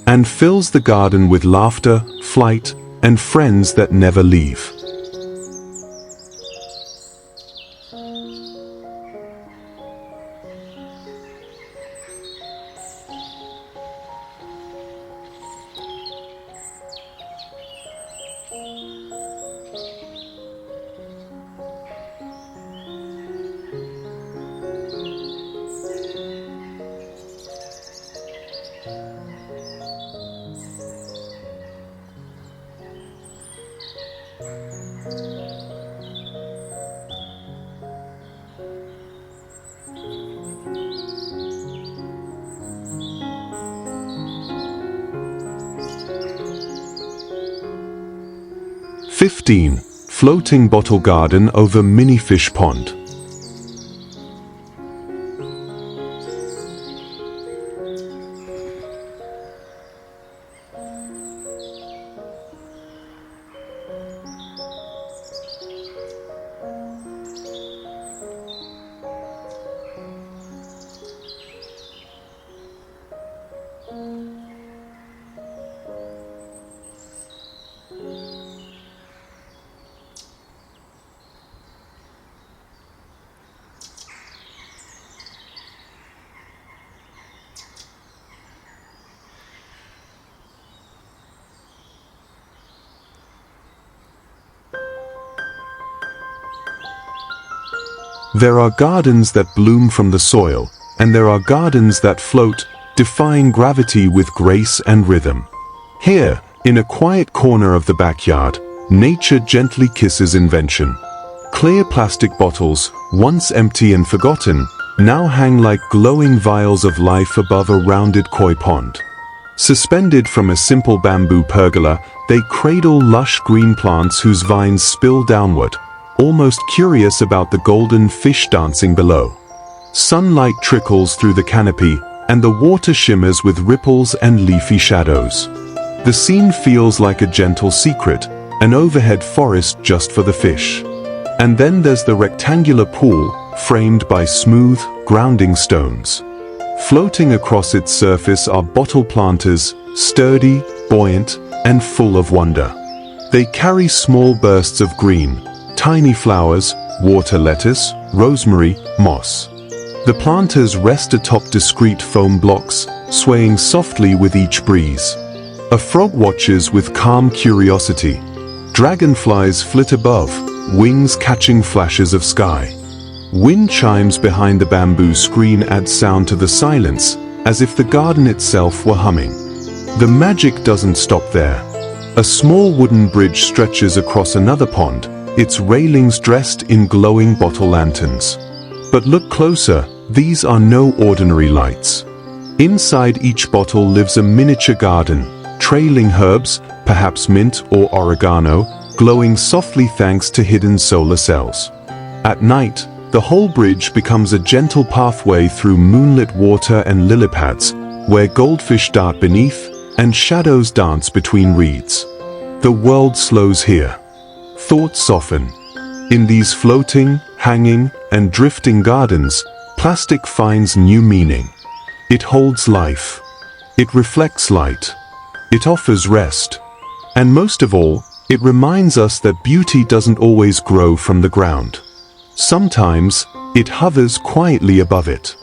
and fills the garden with laughter, flight, and friends that never leave. 15. Floating bottle garden over mini fish pond. There are gardens that bloom from the soil, and there are gardens that float, defying gravity with grace and rhythm. Here, in a quiet corner of the backyard, nature gently kisses invention. Clear plastic bottles, once empty and forgotten, now hang like glowing vials of life above a rounded koi pond. Suspended from a simple bamboo pergola, they cradle lush green plants whose vines spill downward, almost curious about the golden fish dancing below. Sunlight trickles through the canopy, and the water shimmers with ripples and leafy shadows. The scene feels like a gentle secret, an overhead forest just for the fish. And then there's the rectangular pool, framed by smooth, grounding stones. Floating across its surface are bottle planters, sturdy, buoyant, and full of wonder. They carry small bursts of green, tiny flowers, water lettuce, rosemary, moss. The planters rest atop discreet foam blocks, swaying softly with each breeze. A frog watches with calm curiosity. Dragonflies flit above, wings catching flashes of sky. Wind chimes behind the bamboo screen add sound to the silence, as if the garden itself were humming. The magic doesn't stop there. A small wooden bridge stretches across another pond, its railings dressed in glowing bottle lanterns. But look closer, these are no ordinary lights. Inside each bottle lives a miniature garden, trailing herbs, perhaps mint or oregano, glowing softly thanks to hidden solar cells. At night, the whole bridge becomes a gentle pathway through moonlit water and lily pads, where goldfish dart beneath and shadows dance between reeds. The world slows here. Thoughts soften. In these floating, hanging, and drifting gardens, plastic finds new meaning. It holds life. It reflects light. It offers rest. And most of all, it reminds us that beauty doesn't always grow from the ground. Sometimes, it hovers quietly above it.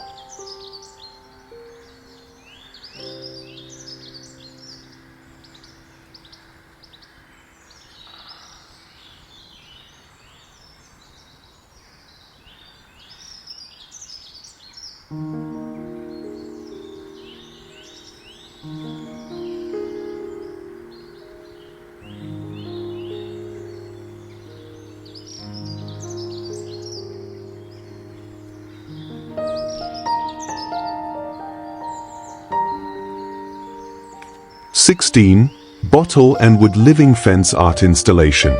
(16) Bottle and wood living fence art installation.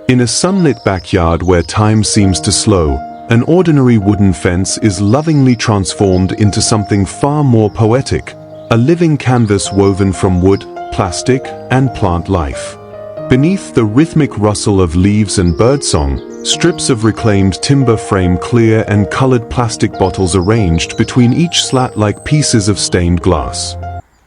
In a sunlit backyard where time seems to slow, an ordinary wooden fence is lovingly transformed into something far more poetic, a living canvas woven from wood, plastic, and plant life. Beneath the rhythmic rustle of leaves and birdsong, strips of reclaimed timber frame clear and colored plastic bottles arranged between each slat like pieces of stained glass.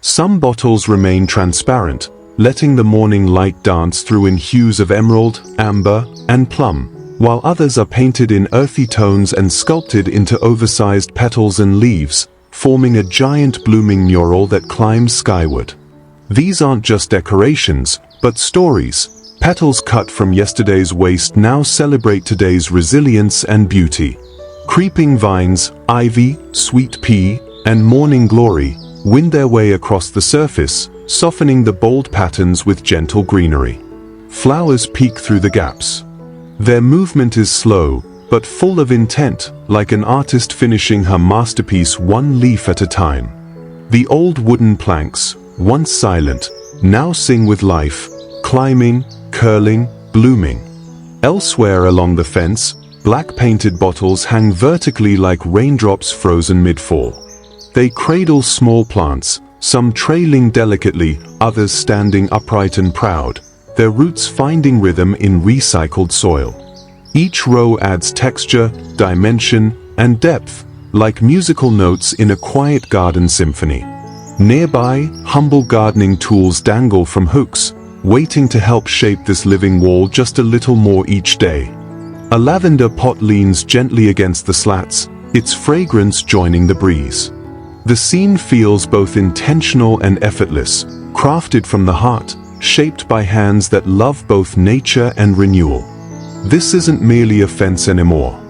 Some bottles remain transparent, letting the morning light dance through in hues of emerald, amber, and plum, while others are painted in earthy tones and sculpted into oversized petals and leaves, forming a giant blooming mural that climbs skyward. These aren't just decorations, but stories. Petals cut from yesterday's waste now celebrate today's resilience and beauty. Creeping vines, ivy, sweet pea, and morning glory wind their way across the surface, softening the bold patterns with gentle greenery. Flowers peek through the gaps. Their movement is slow, but full of intent, like an artist finishing her masterpiece one leaf at a time. The old wooden planks, once silent, now sing with life, climbing, curling, blooming. Elsewhere along the fence, black painted bottles hang vertically like raindrops frozen mid-fall. They cradle small plants, some trailing delicately, others standing upright and proud, their roots finding rhythm in recycled soil. Each row adds texture, dimension, and depth, like musical notes in a quiet garden symphony. Nearby, humble gardening tools dangle from hooks, waiting to help shape this living wall just a little more each day. A lavender pot leans gently against the slats, its fragrance joining the breeze. The scene feels both intentional and effortless, crafted from the heart, shaped by hands that love both nature and renewal. This isn't merely a fence anymore.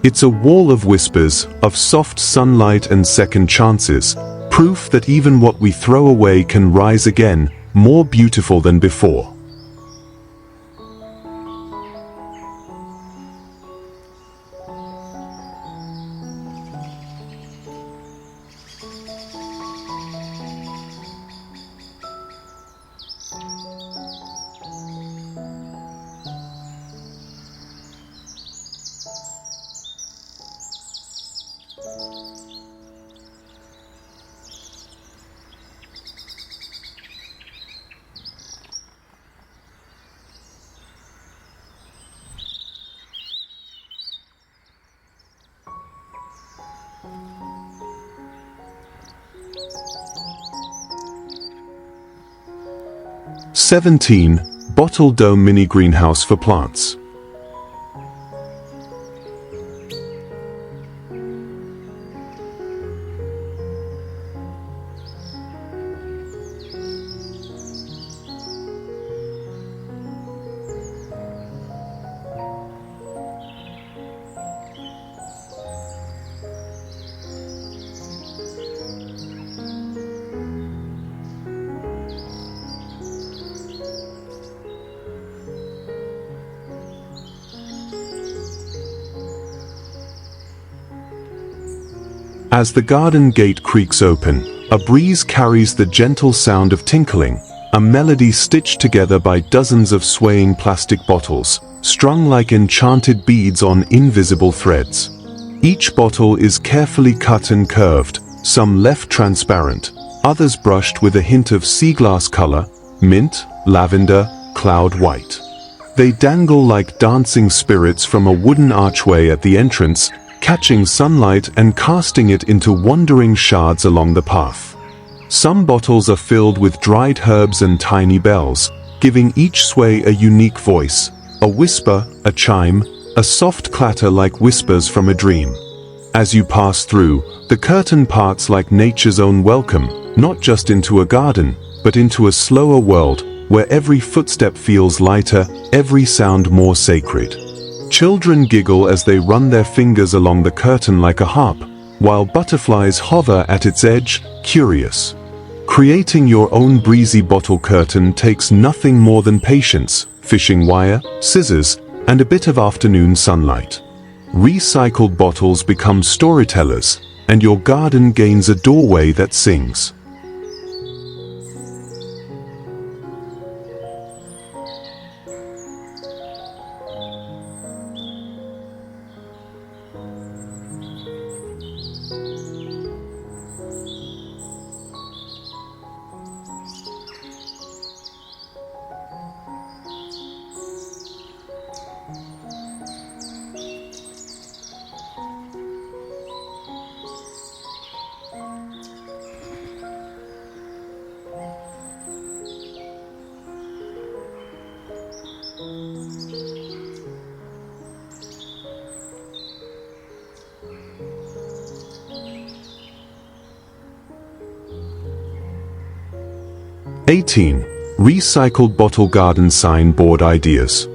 It's a wall of whispers, of soft sunlight and second chances, proof that even what we throw away can rise again, more beautiful than before. (17) Bottle dome mini greenhouse for plants. As the garden gate creaks open, a breeze carries the gentle sound of tinkling, a melody stitched together by dozens of swaying plastic bottles, strung like enchanted beads on invisible threads. Each bottle is carefully cut and curved, some left transparent, others brushed with a hint of sea glass color, mint, lavender, cloud white. They dangle like dancing spirits from a wooden archway at the entrance, catching sunlight and casting it into wandering shards along the path. Some bottles are filled with dried herbs and tiny bells, giving each sway a unique voice, a whisper, a chime, a soft clatter like whispers from a dream. As you pass through, the curtain parts like nature's own welcome, not just into a garden, but into a slower world, where every footstep feels lighter, every sound more sacred. Children giggle as they run their fingers along the curtain like a harp, while butterflies hover at its edge, curious. Creating your own breezy bottle curtain takes nothing more than patience, fishing wire, scissors, and a bit of afternoon sunlight. Recycled bottles become storytellers, and your garden gains a doorway that sings. 18. Recycled bottle garden sign board ideas.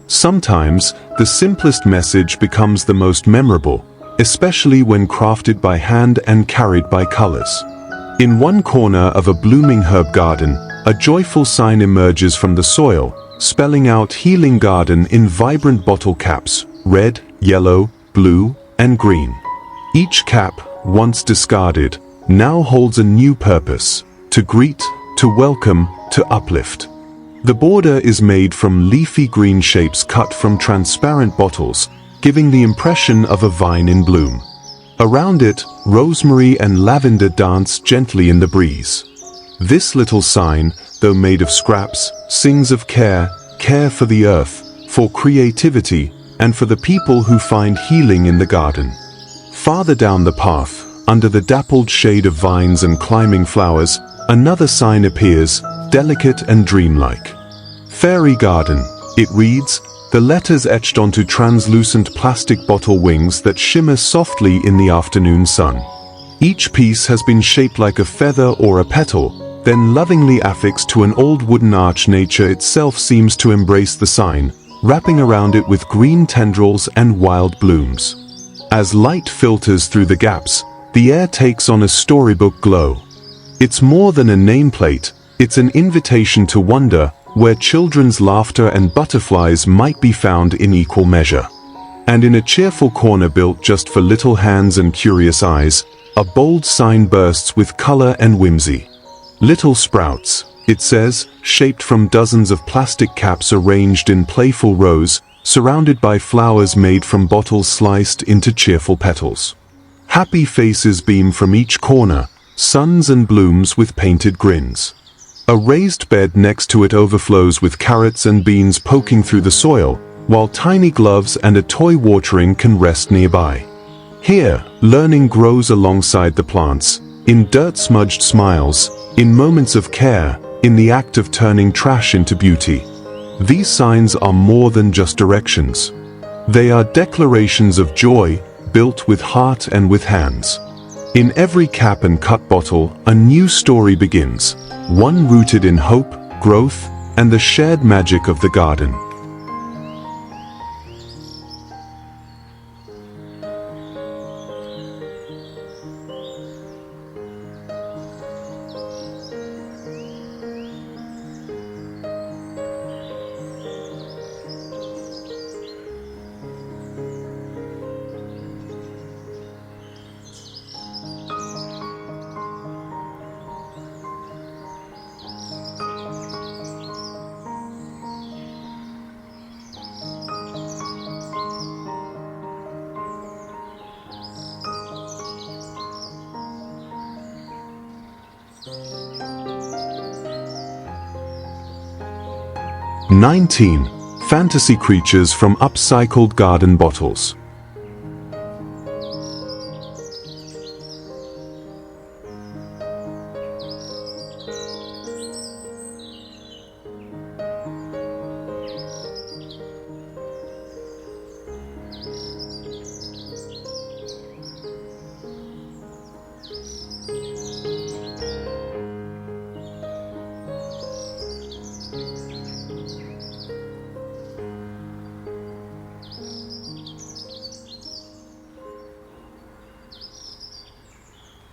Sometimes, the simplest message becomes the most memorable, especially when crafted by hand and carried by colors. In one corner of a blooming herb garden, a joyful sign emerges from the soil, spelling out Healing Garden in vibrant bottle caps, red, yellow, blue, and green. Each cap, once discarded, now holds a new purpose: to greet, to welcome, to uplift. The border is made from leafy green shapes cut from transparent bottles, giving the impression of a vine in bloom. Around it, rosemary and lavender dance gently in the breeze. This little sign, though made of scraps, sings of care, care for the earth, for creativity, and for the people who find healing in the garden. Farther down the path, under the dappled shade of vines and climbing flowers, another sign appears, delicate and dreamlike. Fairy Garden, it reads, the letters etched onto translucent plastic bottle wings that shimmer softly in the afternoon sun. Each piece has been shaped like a feather or a petal, then lovingly affixed to an old wooden arch. Nature itself seems to embrace the sign, wrapping around it with green tendrils and wild blooms. As light filters through the gaps, the air takes on a storybook glow. It's more than a nameplate, it's an invitation to wonder, where children's laughter and butterflies might be found in equal measure. And in a cheerful corner built just for little hands and curious eyes, a bold sign bursts with color and whimsy. Little Sprouts, it says, shaped from dozens of plastic caps arranged in playful rows, surrounded by flowers made from bottles sliced into cheerful petals. Happy faces beam from each corner, suns and blooms with painted grins. A raised bed next to it overflows with carrots and beans poking through the soil, while tiny gloves and a toy watering can rest nearby. Here, learning grows alongside the plants, in dirt-smudged smiles, in moments of care, in the act of turning trash into beauty. These signs are more than just directions. They are declarations of joy, built with heart and with hands. In every cap and cut bottle, a new story begins, one rooted in hope, growth, and the shared magic of the garden. "19. Fantasy creatures from upcycled garden bottles."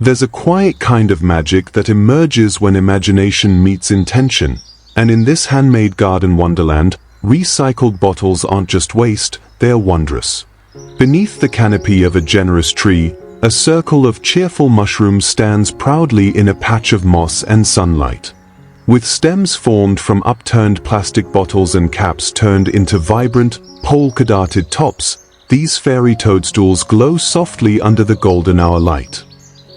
There's a quiet kind of magic that emerges when imagination meets intention, and in this handmade garden wonderland, recycled bottles aren't just waste, they're wondrous. Beneath the canopy of a generous tree, a circle of cheerful mushrooms stands proudly in a patch of moss and sunlight. With stems formed from upturned plastic bottles and caps turned into vibrant, polka-dotted tops, these fairy toadstools glow softly under the golden hour light.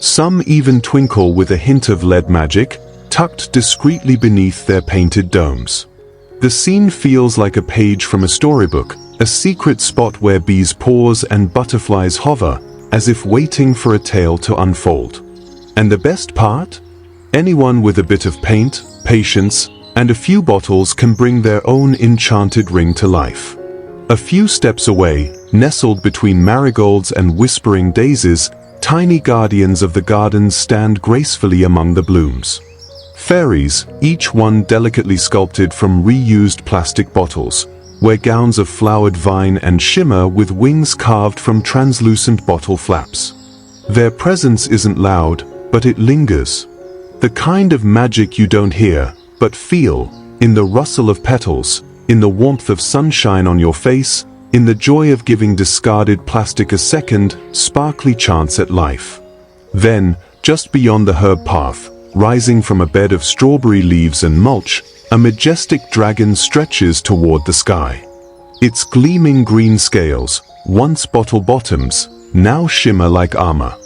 Some even twinkle with a hint of lead magic, tucked discreetly beneath their painted domes. The scene feels like a page from a storybook, a secret spot where bees pause and butterflies hover, as if waiting for a tale to unfold. And the best part? Anyone with a bit of paint, patience, and a few bottles can bring their own enchanted ring to life. A few steps away, nestled between marigolds and whispering daisies, tiny guardians of the gardens stand gracefully among the blooms. Fairies, each one delicately sculpted from reused plastic bottles, wear gowns of flowered vine and shimmer with wings carved from translucent bottle flaps. Their presence isn't loud, but it lingers. The kind of magic you don't hear, but feel, in the rustle of petals, in the warmth of sunshine on your face, in the joy of giving discarded plastic a second, sparkly chance at life. Then, just beyond the herb path, rising from a bed of strawberry leaves and mulch, a majestic dragon stretches toward the sky. Its gleaming green scales, once bottle bottoms, now shimmer like armor.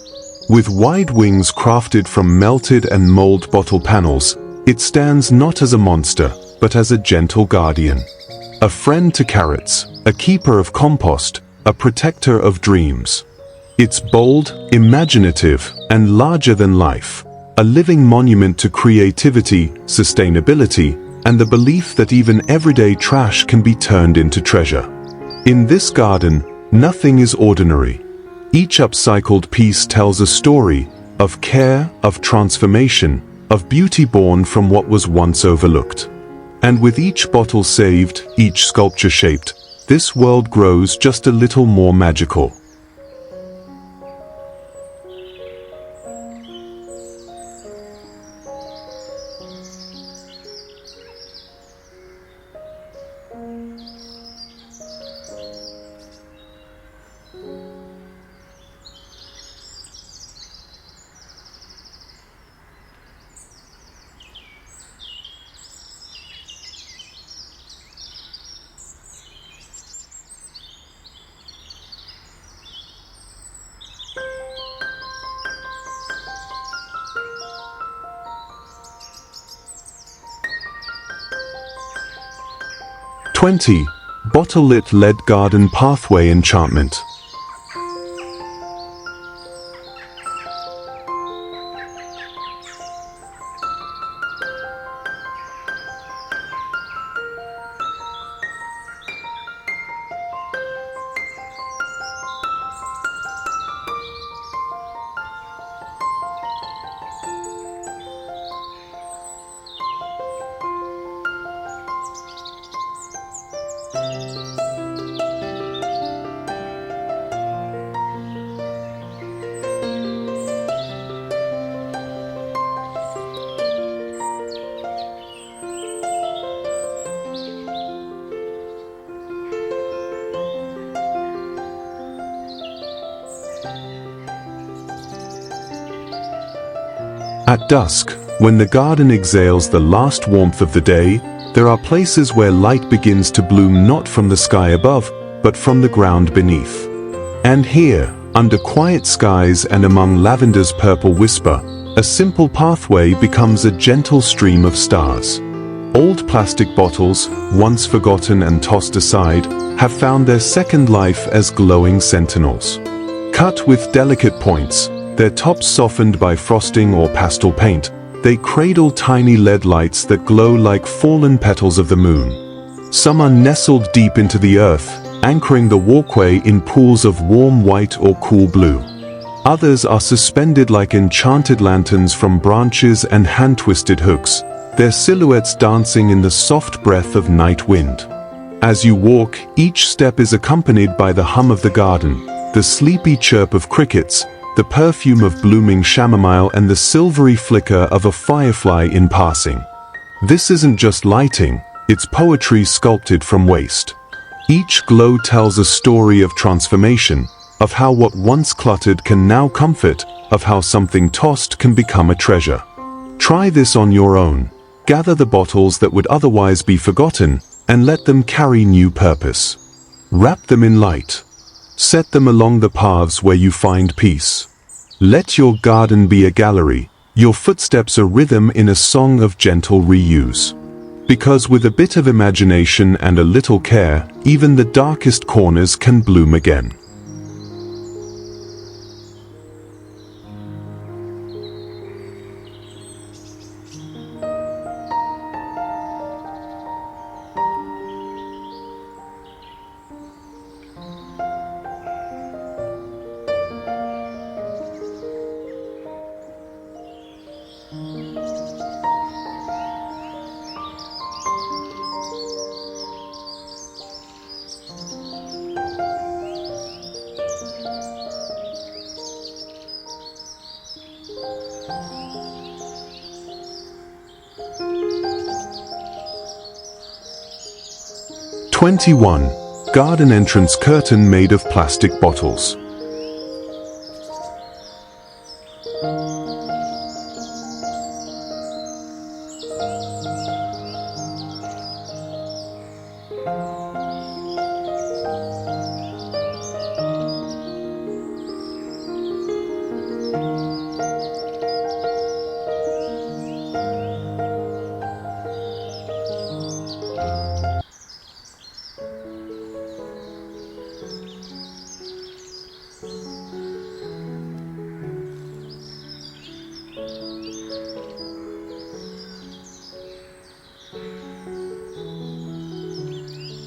With wide wings crafted from melted and mold bottle panels, it stands not as a monster, but as a gentle guardian. A friend to carrots, a keeper of compost, a protector of dreams. It's bold, imaginative, and larger than life, a living monument to creativity, sustainability, and the belief that even everyday trash can be turned into treasure. In this garden, nothing is ordinary. Each upcycled piece tells a story of care, of transformation, of beauty born from what was once overlooked. And with each bottle saved, each sculpture shaped, this world grows just a little more magical. Bottle-lit LED garden pathway enchantment. At dusk, when the garden exhales the last warmth of the day, there are places where light begins to bloom not from the sky above, but from the ground beneath. And here, under quiet skies and among lavender's purple whisper, a simple pathway becomes a gentle stream of stars. Old plastic bottles, once forgotten and tossed aside, have found their second life as glowing sentinels. Cut with delicate points, their tops softened by frosting or pastel paint, they cradle tiny LED lights that glow like fallen petals of the moon. Some are nestled deep into the earth, anchoring the walkway in pools of warm white or cool blue. Others are suspended like enchanted lanterns from branches and hand-twisted hooks, their silhouettes dancing in the soft breath of night wind. As you walk, each step is accompanied by the hum of the garden, the sleepy chirp of crickets, the perfume of blooming chamomile and the silvery flicker of a firefly in passing. This isn't just lighting, it's poetry sculpted from waste. Each glow tells a story of transformation, of how what once cluttered can now comfort, of how something tossed can become a treasure. Try this on your own. Gather the bottles that would otherwise be forgotten, and let them carry new purpose. Wrap them in light. Set them along the paths where you find peace. Let your garden be a gallery, your footsteps a rhythm in a song of gentle reuse. Because with a bit of imagination and a little care, even the darkest corners can bloom again. "21. Garden entrance curtain made of plastic bottles."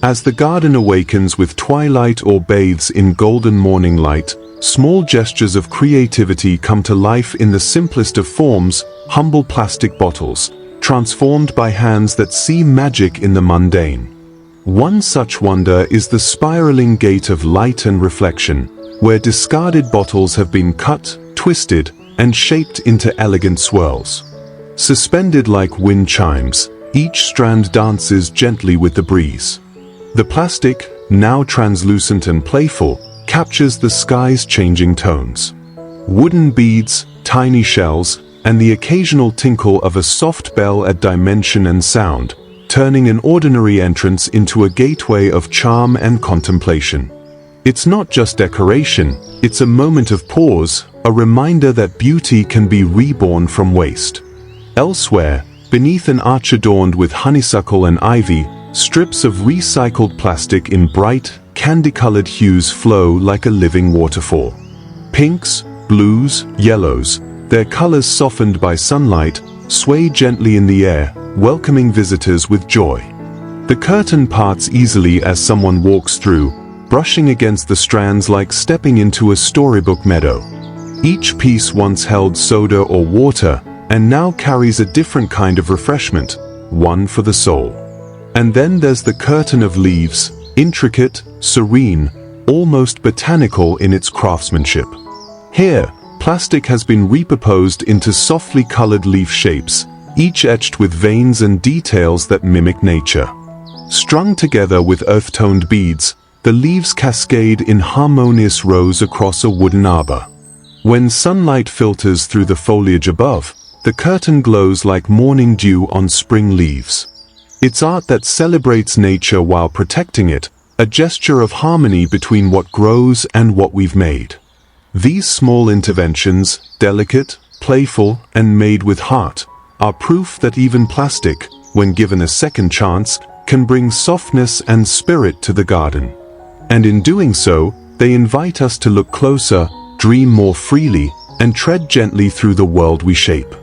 As the garden awakens with twilight or bathes in golden morning light, small gestures of creativity come to life in the simplest of forms, humble plastic bottles, transformed by hands that see magic in the mundane. One such wonder is the spiraling gate of light and reflection, where discarded bottles have been cut, twisted, and shaped into elegant swirls. Suspended like wind chimes, each strand dances gently with the breeze. The plastic, now translucent and playful, captures the sky's changing tones. Wooden beads, tiny shells, and the occasional tinkle of a soft bell add dimension and sound, turning an ordinary entrance into a gateway of charm and contemplation. It's not just decoration, it's a moment of pause, a reminder that beauty can be reborn from waste. Elsewhere, beneath an arch adorned with honeysuckle and ivy, strips of recycled plastic in bright, candy-colored hues flow like a living waterfall. Pinks, blues, yellows, their colors softened by sunlight, sway gently in the air, welcoming visitors with joy. The curtain parts easily as someone walks through, brushing against the strands like stepping into a storybook meadow. Each piece once held soda or water, and now carries a different kind of refreshment, one for the soul. And then there's the curtain of leaves, intricate, serene, almost botanical in its craftsmanship. Here, plastic has been repurposed into softly colored leaf shapes, each etched with veins and details that mimic nature. Strung together with earth-toned beads, the leaves cascade in harmonious rows across a wooden arbor. When sunlight filters through the foliage above, the curtain glows like morning dew on spring leaves. It's art that celebrates nature while protecting it, a gesture of harmony between what grows and what we've made. These small interventions, delicate, playful, and made with heart, are proof that even plastic, when given a second chance, can bring softness and spirit to the garden. And in doing so, they invite us to look closer, dream more freely, and tread gently through the world we shape.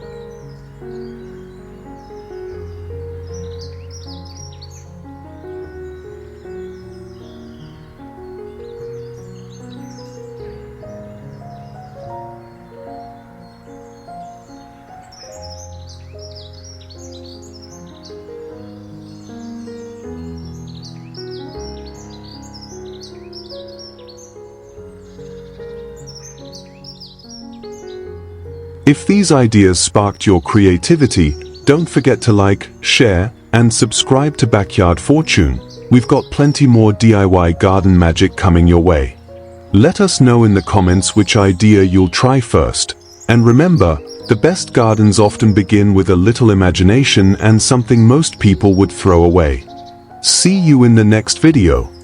If these ideas sparked your creativity, don't forget to like, share, and subscribe to Backyard Fortune. We've got plenty more DIY garden magic coming your way. Let us know in the comments which idea you'll try first. And remember, the best gardens often begin with a little imagination and something most people would throw away. See you in the next video.